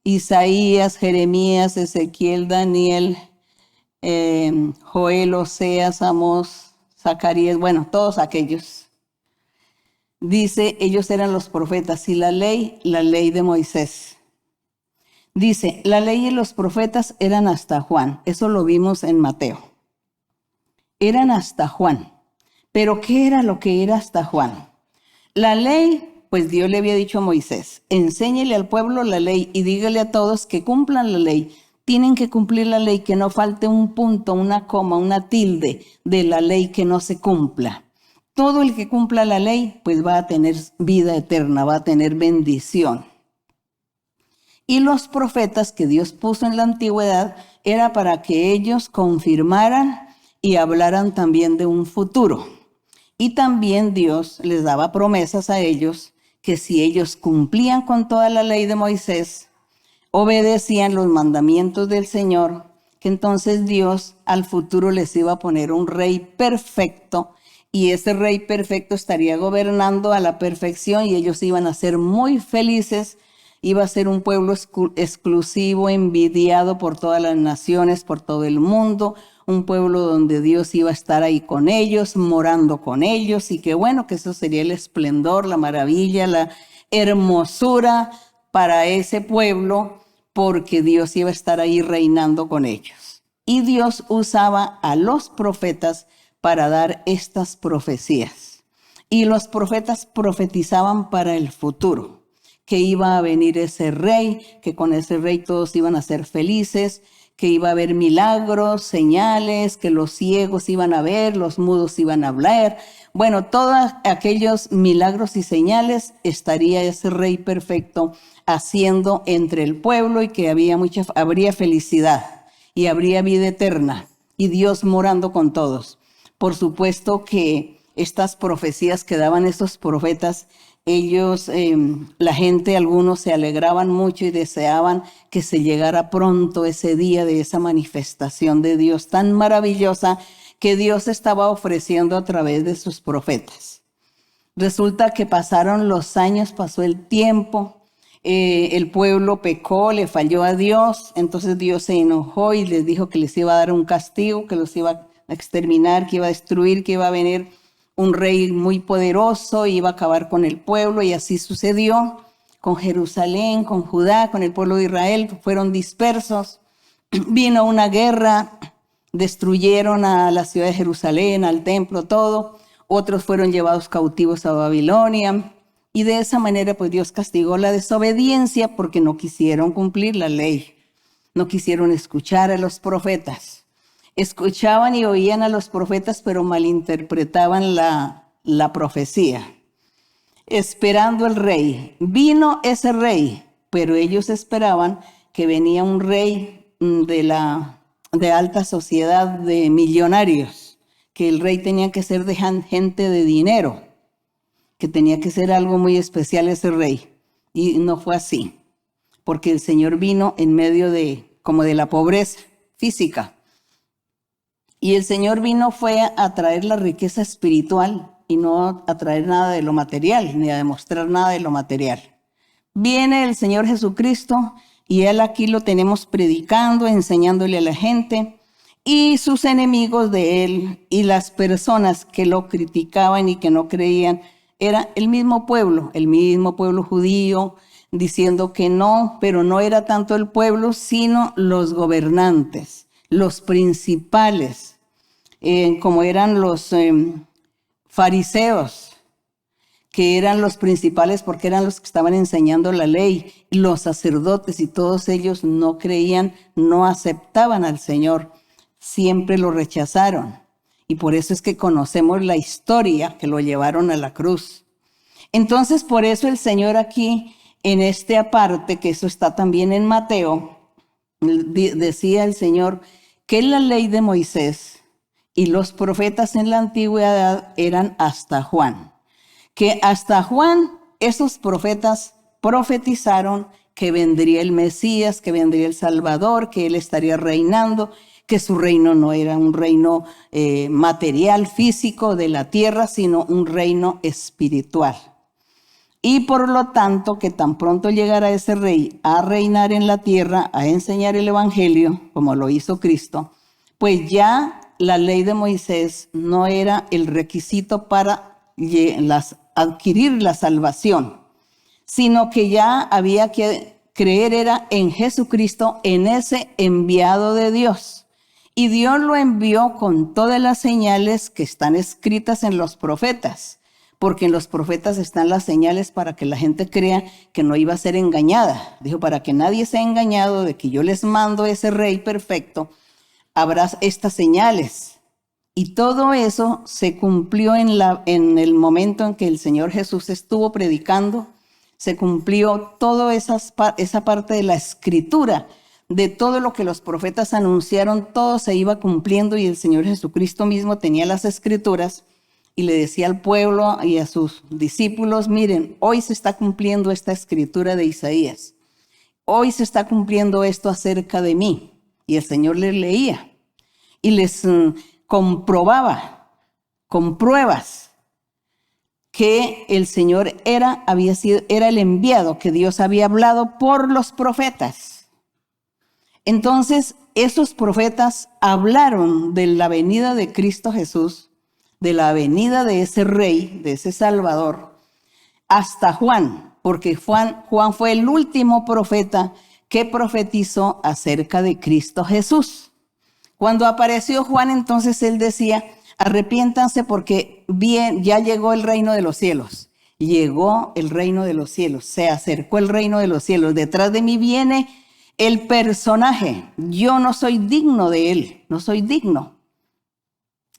Isaías, Jeremías, Ezequiel, Daniel, Joel, Oseas, Amós, Zacarías, bueno, todos aquellos. Dice, ellos eran los profetas y la ley de Moisés. Dice, la ley y los profetas eran hasta Juan. Eso lo vimos en Mateo. Eran hasta Juan. Pero ¿qué era lo que era hasta Juan? La ley, pues Dios le había dicho a Moisés, enséñele al pueblo la ley y dígale a todos que cumplan la ley. Tienen que cumplir la ley, que no falte un punto, una coma, una tilde de la ley que no se cumpla. Todo el que cumpla la ley, pues va a tener vida eterna, va a tener bendición. Y los profetas que Dios puso en la antigüedad era para que ellos confirmaran y hablaran también de un futuro. Y también Dios les daba promesas a ellos que si ellos cumplían con toda la ley de Moisés, obedecían los mandamientos del Señor, que entonces Dios al futuro les iba a poner un rey perfecto, y ese rey perfecto estaría gobernando a la perfección y ellos iban a ser muy felices Iba a ser un pueblo exclusivo, envidiado por todas las naciones, por todo el mundo, un pueblo donde Dios iba a estar ahí con ellos, morando con ellos, y que bueno, que eso sería el esplendor, la maravilla, la hermosura para ese pueblo, porque Dios iba a estar ahí reinando con ellos. Y Dios usaba a los profetas para dar estas profecías. Y los profetas profetizaban para el futuro, que iba a venir ese rey, que con ese rey todos iban a ser felices, que iba a haber milagros, señales, que los ciegos iban a ver, los mudos iban a hablar. Bueno, todos aquellos milagros y señales estaría ese rey perfecto haciendo entre el pueblo, y que habría felicidad y habría vida eterna y Dios morando con todos. Por supuesto que estas profecías que daban estos profetas, ellos, la gente, algunos se alegraban mucho y deseaban que se llegara pronto ese día de esa manifestación de Dios tan maravillosa que Dios estaba ofreciendo a través de sus profetas. Resulta que pasaron los años, pasó el tiempo, el pueblo pecó, le falló a Dios, entonces Dios se enojó y les dijo que les iba a dar un castigo, que los iba a exterminar, que iba a destruir, que iba a venir un rey muy poderoso, iba a acabar con el pueblo, y así sucedió con Jerusalén, con Judá, con el pueblo de Israel. Fueron dispersos, vino una guerra, destruyeron a la ciudad de Jerusalén, al templo, todo. Otros fueron llevados cautivos a Babilonia, y de esa manera pues Dios castigó la desobediencia porque no quisieron cumplir la ley, no quisieron escuchar a los profetas. Escuchaban y oían a los profetas, pero malinterpretaban la profecía. Esperando el rey. Vino ese rey, pero ellos esperaban que venía un rey de alta sociedad, de millonarios, que el rey tenía que ser de gente de dinero, que tenía que ser algo muy especial ese rey. Y no fue así, porque el Señor vino en medio como de la pobreza física. Y el Señor fue a traer la riqueza espiritual y no a traer nada de lo material, ni a demostrar nada de lo material. Viene el Señor Jesucristo y Él aquí lo tenemos predicando, enseñándole a la gente, y sus enemigos de Él y las personas que lo criticaban y que no creían, era el mismo pueblo judío, diciendo que no, pero no era tanto el pueblo, sino los gobernantes, los principales, como eran los fariseos, que eran los principales porque eran los que estaban enseñando la ley, los sacerdotes, y todos ellos no creían, no aceptaban al Señor, siempre lo rechazaron. Y por eso es que conocemos la historia, que lo llevaron a la cruz. Entonces, por eso el Señor aquí, en este aparte, que eso está también en Mateo, decía el Señor que la ley de Moisés y los profetas en la antigüedad eran hasta Juan. Que hasta Juan esos profetas profetizaron que vendría el Mesías, que vendría el Salvador, que Él estaría reinando, que su reino no era un reino material, físico de la tierra, sino un reino espiritual. Y por lo tanto, que tan pronto llegara ese rey a reinar en la tierra, a enseñar el evangelio, como lo hizo Cristo, pues ya la ley de Moisés no era el requisito para adquirir la salvación, sino que ya había que creer era en Jesucristo, en ese enviado de Dios. Y Dios lo envió con todas las señales que están escritas en los profetas, porque en los profetas están las señales para que la gente crea que no iba a ser engañada. Dijo, para que nadie sea engañado de que yo les mando ese rey perfecto, habrá estas señales. Y todo eso se cumplió en el momento en que el Señor Jesús estuvo predicando. Se cumplió toda esa parte de la escritura, de todo lo que los profetas anunciaron, todo se iba cumpliendo, y el Señor Jesucristo mismo tenía las escrituras y le decía al pueblo y a sus discípulos, miren, hoy se está cumpliendo esta escritura de Isaías. Hoy se está cumpliendo esto acerca de mí. Y el Señor les leía y les comprobaba con pruebas que el Señor era el enviado, que Dios había hablado por los profetas. Entonces, esos profetas hablaron de la venida de Cristo Jesús, de la venida de ese Rey, de ese Salvador, hasta Juan, porque Juan fue el último profeta que profetizó acerca de Cristo Jesús. Cuando apareció Juan, entonces él decía: arrepiéntanse porque ya llegó el reino de los cielos. Llegó el reino de los cielos, se acercó el reino de los cielos. Detrás de mí viene el personaje. Yo no soy digno de él, no soy digno.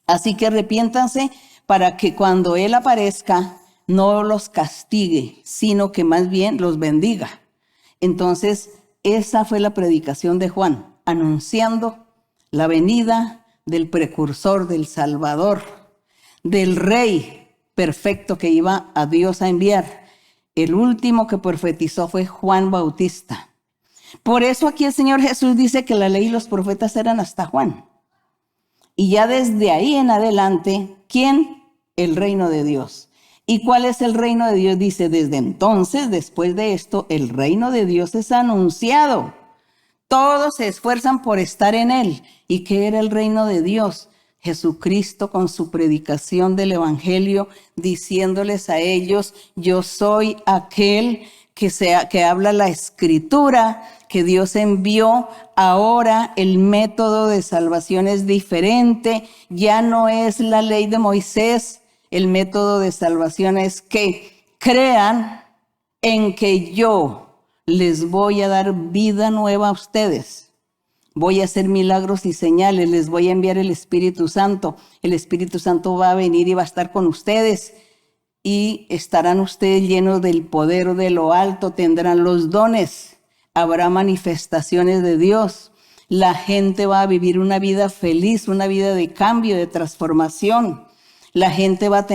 Así que arrepiéntanse para que cuando él aparezca no los castigue, sino que más bien los bendiga. Entonces, esa fue la predicación de Juan, anunciando la venida del precursor, del Salvador, del Rey perfecto que iba a Dios a enviar. El último que profetizó fue Juan Bautista. Por eso aquí el Señor Jesús dice que la ley y los profetas eran hasta Juan. Y ya desde ahí en adelante, ¿quién? El reino de Dios. ¿Y cuál es el reino de Dios? Dice, desde entonces, después de esto, el reino de Dios es anunciado. Todos se esfuerzan por estar en él. ¿Y qué era el reino de Dios? Jesucristo con su predicación del evangelio, diciéndoles a ellos: yo soy aquel que habla la escritura, que Dios envió. Ahora el método de salvación es diferente. Ya no es la ley de Moisés. El método de salvación es que crean en que yo les voy a dar vida nueva a ustedes. Voy a hacer milagros y señales, les voy a enviar el Espíritu Santo. El Espíritu Santo va a venir y va a estar con ustedes. Y estarán ustedes llenos del poder de lo alto, tendrán los dones. Habrá manifestaciones de Dios. La gente va a vivir una vida feliz, una vida de cambio, de transformación. La gente va a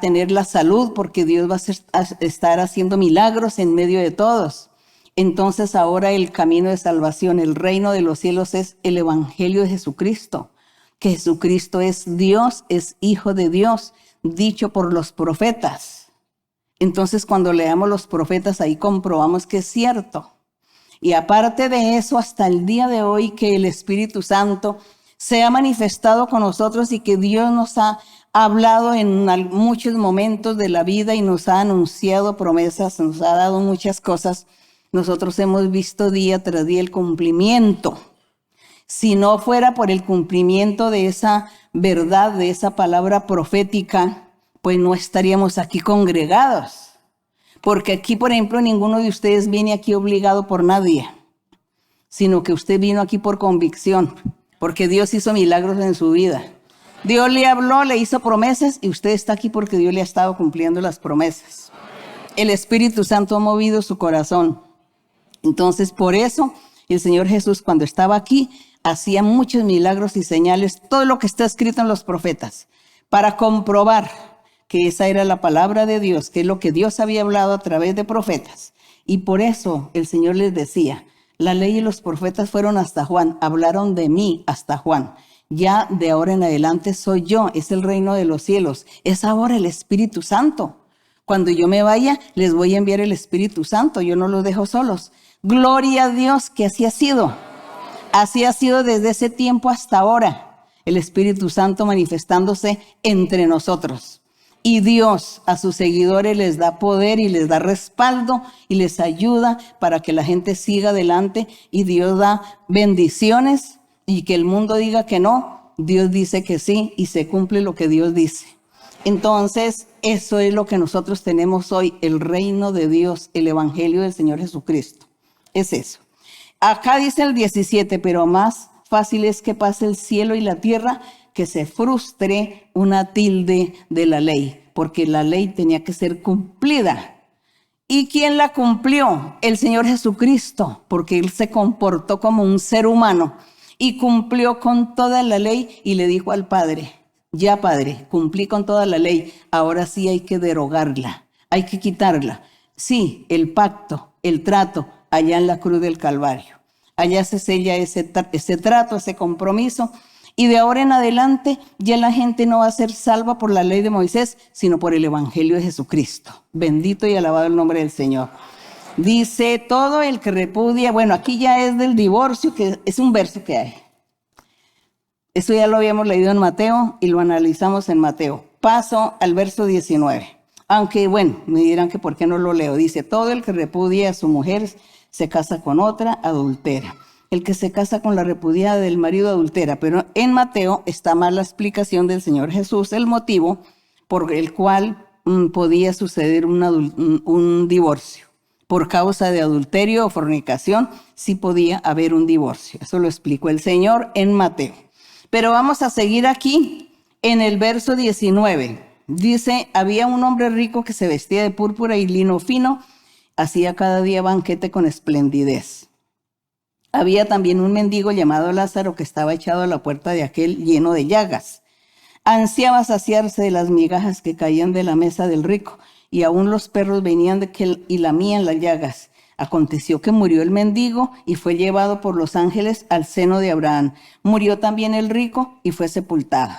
tener la salud porque Dios va a estar haciendo milagros en medio de todos. Entonces ahora el camino de salvación, el reino de los cielos es el evangelio de Jesucristo. Que Jesucristo es Dios, es Hijo de Dios, dicho por los profetas. Entonces cuando leamos los profetas ahí comprobamos que es cierto. Y aparte de eso, hasta el día de hoy que el Espíritu Santo se ha manifestado con nosotros y que Dios nos ha hablado en muchos momentos de la vida y nos ha anunciado promesas, nos ha dado muchas cosas. Nosotros hemos visto día tras día el cumplimiento. Si no fuera por el cumplimiento de esa verdad, de esa palabra profética, pues no estaríamos aquí congregados. Porque aquí, por ejemplo, ninguno de ustedes viene aquí obligado por nadie, sino que usted vino aquí por convicción, porque Dios hizo milagros en su vida. Dios le habló, le hizo promesas y usted está aquí porque Dios le ha estado cumpliendo las promesas. El Espíritu Santo ha movido su corazón. Entonces, por eso, el Señor Jesús, cuando estaba aquí, hacía muchos milagros y señales, todo lo que está escrito en los profetas, para comprobar que esa era la palabra de Dios, que es lo que Dios había hablado a través de profetas. Y por eso el Señor les decía, la ley y los profetas fueron hasta Juan, hablaron de mí hasta Juan. Ya de ahora en adelante soy yo, es el reino de los cielos, es ahora el Espíritu Santo. Cuando yo me vaya, les voy a enviar el Espíritu Santo, yo no los dejo solos. Gloria a Dios que así ha sido. Así ha sido desde ese tiempo hasta ahora, el Espíritu Santo manifestándose entre nosotros. Y Dios a sus seguidores les da poder y les da respaldo y les ayuda para que la gente siga adelante. Y Dios da bendiciones y que el mundo diga que no, Dios dice que sí y se cumple lo que Dios dice. Entonces, eso es lo que nosotros tenemos hoy, el reino de Dios, el evangelio del Señor Jesucristo. Es eso. Acá dice el 17, pero más fácil es que pase el cielo y la tierra que se frustre una tilde de la ley, porque la ley tenía que ser cumplida. ¿Y quién la cumplió? El Señor Jesucristo, porque Él se comportó como un ser humano y cumplió con toda la ley y le dijo al Padre, ya Padre, cumplí con toda la ley, ahora sí hay que derogarla, hay que quitarla. Sí, el pacto, el trato, allá en la cruz del Calvario. Allá se sella ese trato, ese compromiso, Y de ahora en adelante ya la gente no va a ser salva por la ley de Moisés, sino por el evangelio de Jesucristo. Bendito y alabado el nombre del Señor. Dice, todo el que repudia, bueno, aquí ya es del divorcio, que es un verso que hay. Eso ya lo habíamos leído en Mateo y lo analizamos en Mateo. Paso al verso 19. Aunque, bueno, me dirán que por qué no lo leo. Dice, todo el que repudia a su mujer se casa con otra, adultera. El que se casa con la repudiada del marido adultera. Pero en Mateo está más la explicación del Señor Jesús, el motivo por el cual podía suceder un divorcio. Por causa de adulterio o fornicación, sí podía haber un divorcio. Eso lo explicó el Señor en Mateo. Pero vamos a seguir aquí en el verso 19. Dice, había un hombre rico que se vestía de púrpura y lino fino, hacía cada día banquete con esplendidez. Había también un mendigo llamado Lázaro que estaba echado a la puerta de aquel lleno de llagas. Ansiaba saciarse de las migajas que caían de la mesa del rico, y aún los perros venían de aquel y lamían las llagas. Aconteció que murió el mendigo y fue llevado por los ángeles al seno de Abraham. Murió también el rico y fue sepultado.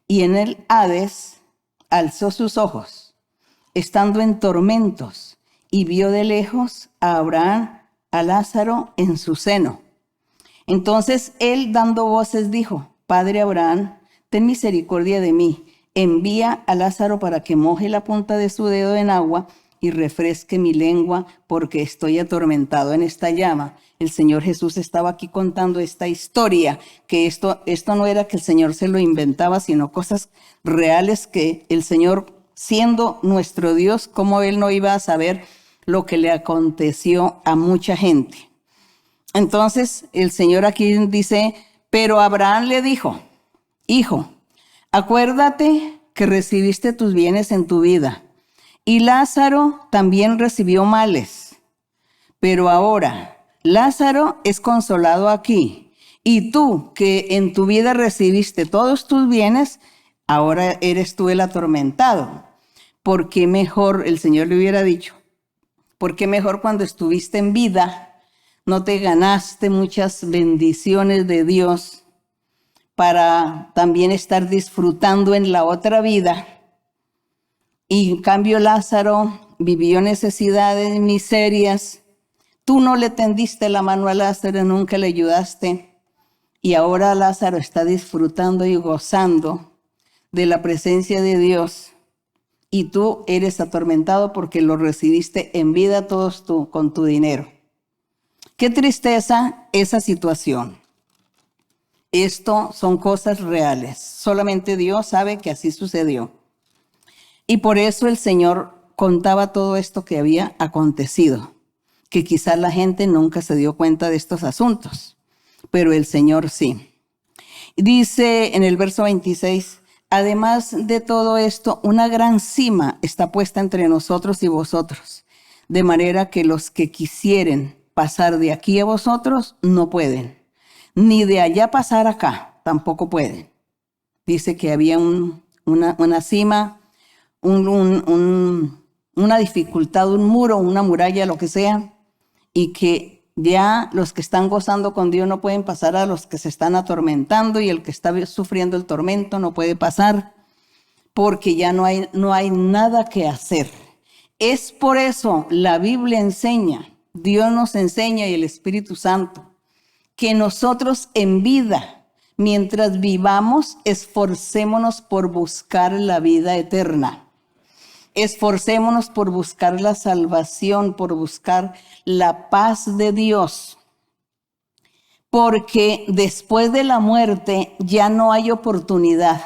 Y en el Hades alzó sus ojos, estando en tormentos, y vio de lejos a Abraham, a Lázaro en su seno. Entonces él, dando voces, dijo, Padre Abraham, ten misericordia de mí. Envía a Lázaro para que moje la punta de su dedo en agua y refresque mi lengua, porque estoy atormentado en esta llama. El Señor Jesús estaba aquí contando esta historia, que esto no era que el Señor se lo inventaba, sino cosas reales que el Señor, siendo nuestro Dios, como Él no iba a saber lo que le aconteció a mucha gente. Entonces el Señor aquí dice, pero Abraham le dijo, hijo, acuérdate que recibiste tus bienes en tu vida, y Lázaro también recibió males. Pero ahora Lázaro es consolado aquí, y tú que en tu vida recibiste todos tus bienes, ahora eres tú el atormentado. ¿Por qué mejor, el Señor le hubiera dicho, por qué mejor cuando estuviste en vida no te ganaste muchas bendiciones de Dios para también estar disfrutando en la otra vida? Y en cambio Lázaro vivió necesidades, miserias. Tú no le tendiste la mano a Lázaro, nunca le ayudaste. Y ahora Lázaro está disfrutando y gozando de la presencia de Dios. Y tú eres atormentado porque lo recibiste en vida todos tú con tu dinero. Qué tristeza esa situación. Esto son cosas reales. Solamente Dios sabe que así sucedió. Y por eso el Señor contaba todo esto que había acontecido, que quizás la gente nunca se dio cuenta de estos asuntos, pero el Señor sí. Dice en el verso 26, además de todo esto, una gran cima está puesta entre nosotros y vosotros, de manera que los que quisieren pasar de aquí a vosotros no pueden, ni de allá pasar acá tampoco pueden. Dice que había una cima, una dificultad, un muro, una muralla, lo que sea, y que ya los que están gozando con Dios no pueden pasar a los que se están atormentando, y el que está sufriendo el tormento no puede pasar, porque ya no hay nada que hacer. Es por eso la Biblia enseña, Dios nos enseña y el Espíritu Santo, que nosotros en vida, mientras vivamos, esforcémonos por buscar la vida eterna. Esforcémonos por buscar la salvación, por buscar la paz de Dios. Porque después de la muerte ya no hay oportunidad.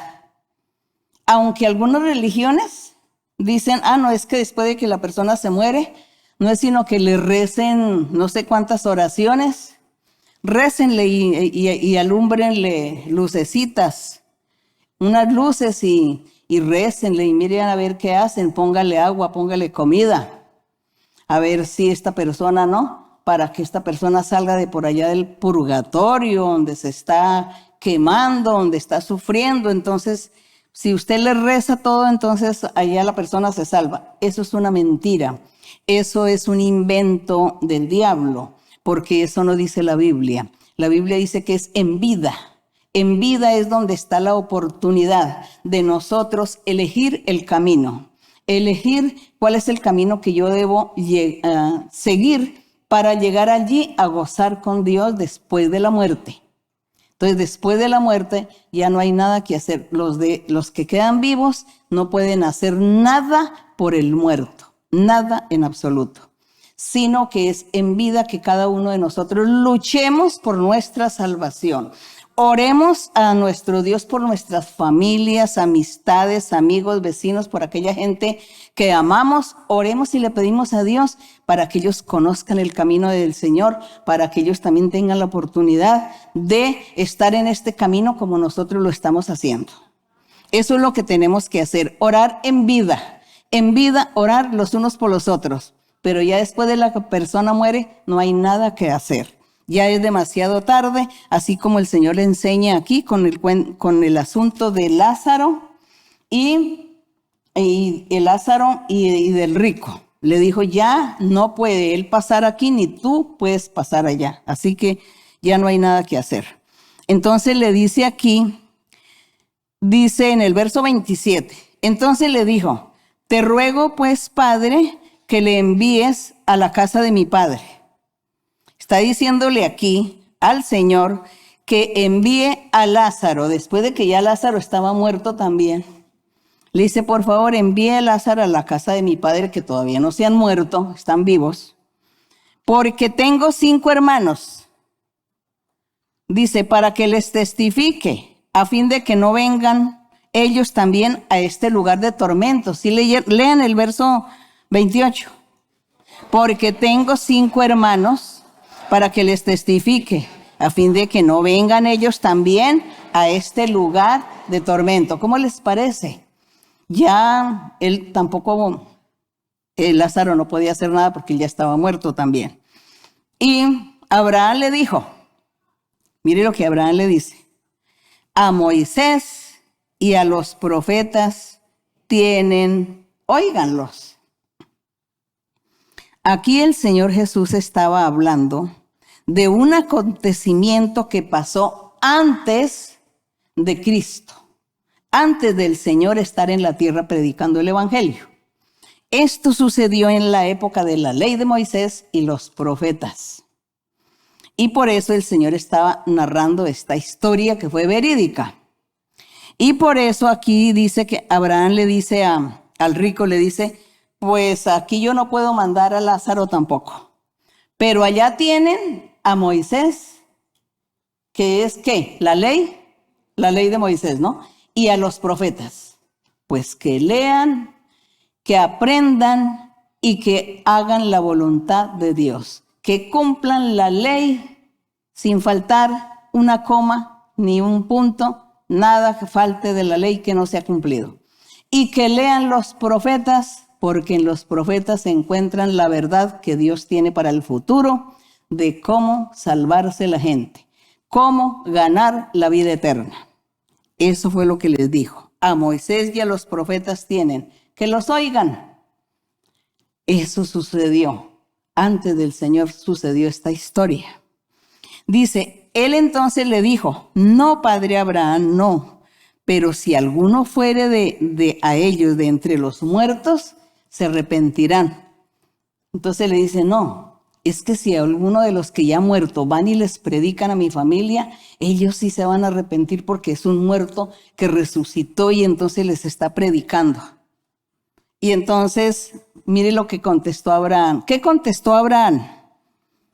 Aunque algunas religiones dicen, no, es que después de que la persona se muere, no es sino que le recen no sé cuántas oraciones, récenle y alúmbrenle lucecitas, unas luces y récenle y miren a ver qué hacen, póngale agua, póngale comida, a ver si esta persona para que esta persona salga de por allá del purgatorio, donde se está quemando, donde está sufriendo. Entonces, si usted le reza todo, entonces allá la persona se salva. Eso es una mentira, eso es un invento del diablo, porque eso no dice la Biblia. La Biblia dice que es en vida. En vida es donde está la oportunidad de nosotros elegir el camino, elegir cuál es el camino que yo debo seguir para llegar allí a gozar con Dios después de la muerte. Entonces, después de la muerte ya no hay nada que hacer. Los que quedan vivos no pueden hacer nada por el muerto, nada en absoluto, sino que es en vida que cada uno de nosotros luchemos por nuestra salvación. Oremos a nuestro Dios por nuestras familias, amistades, amigos, vecinos, por aquella gente que amamos. Oremos y le pedimos a Dios para que ellos conozcan el camino del Señor, para que ellos también tengan la oportunidad de estar en este camino como nosotros lo estamos haciendo. Eso es lo que tenemos que hacer, orar en vida, orar los unos por los otros. Pero ya después de la persona muere, no hay nada que hacer. Ya es demasiado tarde, así como el Señor le enseña aquí con el asunto de Lázaro y el Lázaro y del rico. Le dijo, ya no puede él pasar aquí, ni tú puedes pasar allá. Así que ya no hay nada que hacer. Entonces le dice aquí, dice en el verso 27, entonces le dijo, te ruego pues, Padre, que le envíes a la casa de mi padre. Está diciéndole aquí al Señor que envíe a Lázaro, después de que ya Lázaro estaba muerto también. Le dice, por favor, envíe a Lázaro a la casa de mi padre, que todavía no se han muerto, están vivos, porque tengo 5 hermanos. Dice, para que les testifique, a fin de que no vengan ellos también a este lugar de tormento. Si lean el verso 28. Porque tengo 5 hermanos, para que les testifique, a fin de que no vengan ellos también a este lugar de tormento. ¿Cómo les parece? Ya él tampoco, Lázaro no podía hacer nada porque él ya estaba muerto también. Y Abraham le dijo, mire lo que Abraham le dice, a Moisés y a los profetas tienen, óiganlos. Aquí el Señor Jesús estaba hablando de un acontecimiento que pasó antes de Cristo, antes del Señor estar en la tierra predicando el Evangelio. Esto sucedió en la época de la ley de Moisés y los profetas. Y por eso el Señor estaba narrando esta historia que fue verídica. Y por eso aquí dice que Abraham le dice al rico, le dice, pues aquí yo no puedo mandar a Lázaro tampoco. Pero allá tienen a Moisés, que es ¿qué? La ley de Moisés, ¿no? Y a los profetas. Pues que lean, que aprendan y que hagan la voluntad de Dios. Que cumplan la ley sin faltar una coma ni un punto, nada que falte de la ley que no se ha cumplido. Y que lean los profetas, porque en los profetas se encuentran la verdad que Dios tiene para el futuro de cómo salvarse la gente, cómo ganar la vida eterna. Eso fue lo que les dijo. A Moisés y a los profetas tienen, que los oigan. Eso sucedió. Antes del Señor sucedió esta historia. Dice, él entonces le dijo, no, padre Abraham, no, pero si alguno fuere a ellos de entre los muertos, se arrepentirán. Entonces le dice, no, es que si alguno de los que ya ha muerto van y les predican a mi familia, ellos sí se van a arrepentir porque es un muerto que resucitó y entonces les está predicando. Y entonces, mire lo que contestó Abraham. ¿Qué contestó Abraham?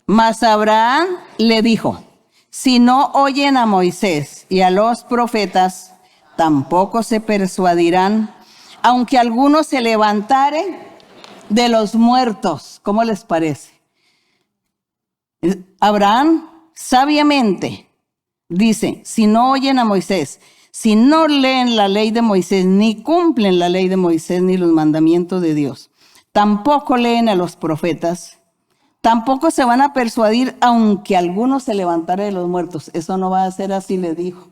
Mas Abraham le dijo, si no oyen a Moisés y a los profetas, tampoco se persuadirán, aunque alguno se levantare de los muertos. ¿Cómo les parece? Abraham sabiamente dice, si no oyen a Moisés, si no leen la ley de Moisés, ni cumplen la ley de Moisés, ni los mandamientos de Dios, tampoco leen a los profetas, tampoco se van a persuadir, aunque alguno se levantare de los muertos. Eso no va a ser así, le dijo.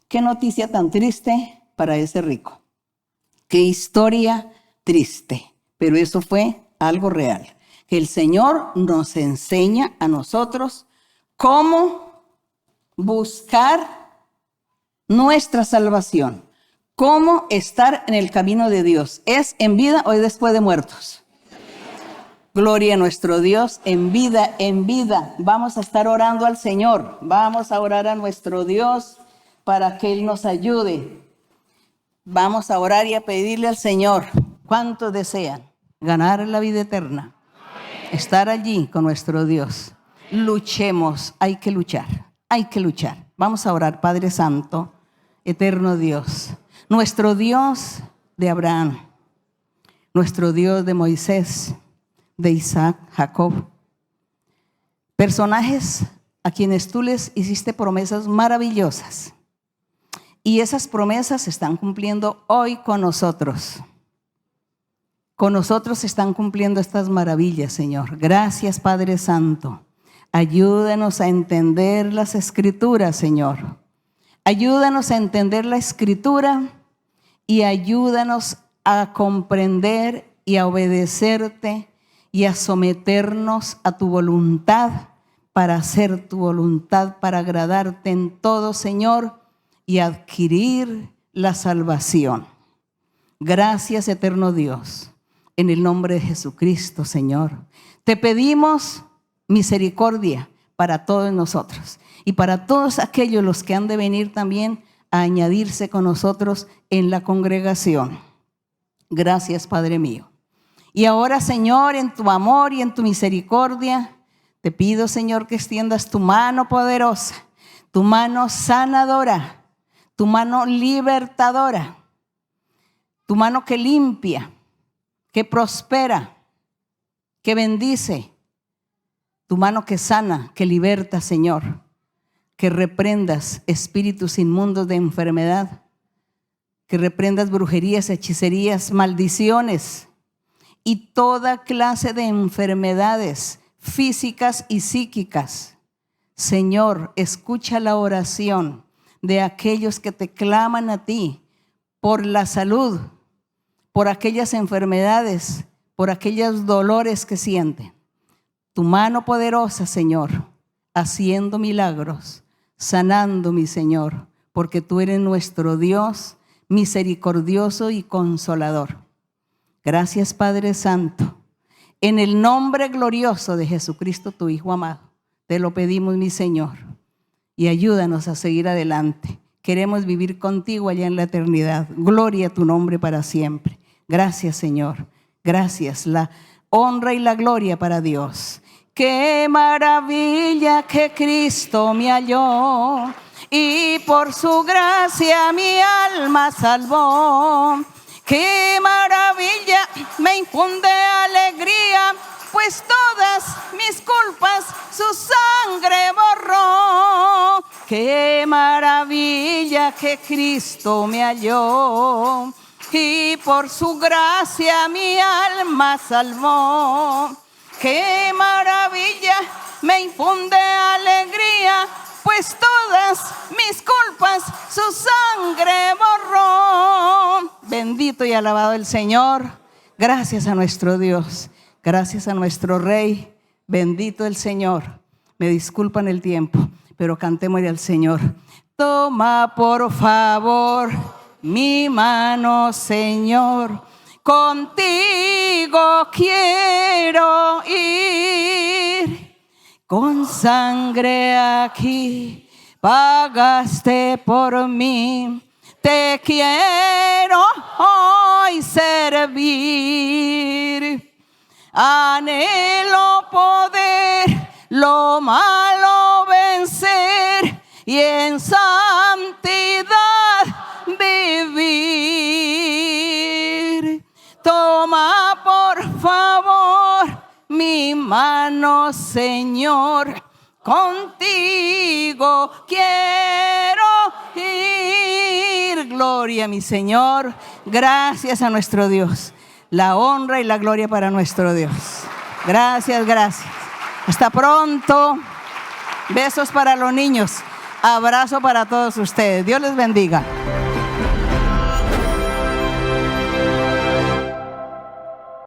Qué noticia tan triste para ese rico. Qué historia triste, pero eso fue algo real. Que el Señor nos enseña a nosotros cómo buscar nuestra salvación. ¿Cómo estar en el camino de Dios? ¿Es en vida o es después de muertos? Gloria a nuestro Dios, en vida, en vida. Vamos a estar orando al Señor. Vamos a orar a nuestro Dios para que Él nos ayude. Vamos a orar y a pedirle al Señor. ¿Cuántos desean ganar la vida eterna? Estar allí con nuestro Dios. Luchemos, hay que luchar, hay que luchar. Vamos a orar, Padre Santo, eterno Dios. Nuestro Dios de Abraham, nuestro Dios de Moisés, de Isaac, Jacob. Personajes a quienes tú les hiciste promesas maravillosas. Y esas promesas se están cumpliendo hoy con nosotros. Con nosotros se están cumpliendo estas maravillas, Señor. Gracias, Padre Santo. Ayúdanos a entender las Escrituras, Señor. Ayúdanos a entender la Escritura y ayúdanos a comprender y a obedecerte y a someternos a tu voluntad para hacer tu voluntad, para agradarte en todo, Señor, y adquirir la salvación. Gracias, eterno Dios, en el nombre de Jesucristo, Señor. Te pedimos misericordia para todos nosotros y para todos aquellos los que han de venir también a añadirse con nosotros en la congregación. Gracias, Padre mío. Y ahora, Señor, en tu amor y en tu misericordia, te pido, Señor, que extiendas tu mano poderosa, tu mano sanadora, tu mano libertadora, tu mano que limpia, que prospera, que bendice, tu mano que sana, que liberta, Señor, que reprendas espíritus inmundos de enfermedad, que reprendas brujerías, hechicerías, maldiciones y toda clase de enfermedades físicas y psíquicas. Señor, escucha la oración de aquellos que te claman a ti por la salud, por aquellas enfermedades, por aquellos dolores que sienten. Tu mano poderosa, Señor, haciendo milagros, sanando, mi Señor, porque tú eres nuestro Dios misericordioso y consolador. Gracias, Padre Santo. En el nombre glorioso de Jesucristo, tu Hijo amado, te lo pedimos, mi Señor, y ayúdanos a seguir adelante. Queremos vivir contigo allá en la eternidad. Gloria a tu nombre para siempre. Gracias, Señor. Gracias. La honra y la gloria para Dios. Qué maravilla que Cristo me halló y por su gracia mi alma salvó. Qué maravilla me infunde alegría, pues todas mis culpas su sangre borró. Qué maravilla que Cristo me halló y por su gracia mi alma salvó. Qué maravilla me infunde alegría, pues todas mis culpas su sangre borró. Bendito y alabado el Señor. Gracias a nuestro Dios. Gracias a nuestro Rey. Bendito el Señor. Me disculpan el tiempo, pero cantémosle al Señor. Toma por favor mi mano, Señor. Contigo quiero ir. Con sangre aquí pagaste por mí. Te quiero hoy servir. Anhelo poder lo malo vencer y en santidad vivir. Toma por favor mi mano, Señor. Contigo quiero ir. Gloria, mi Señor. Gracias a nuestro Dios. La honra y la gloria para nuestro Dios. Gracias, gracias. Hasta pronto. Besos para los niños. Abrazo para todos ustedes. Dios les bendiga.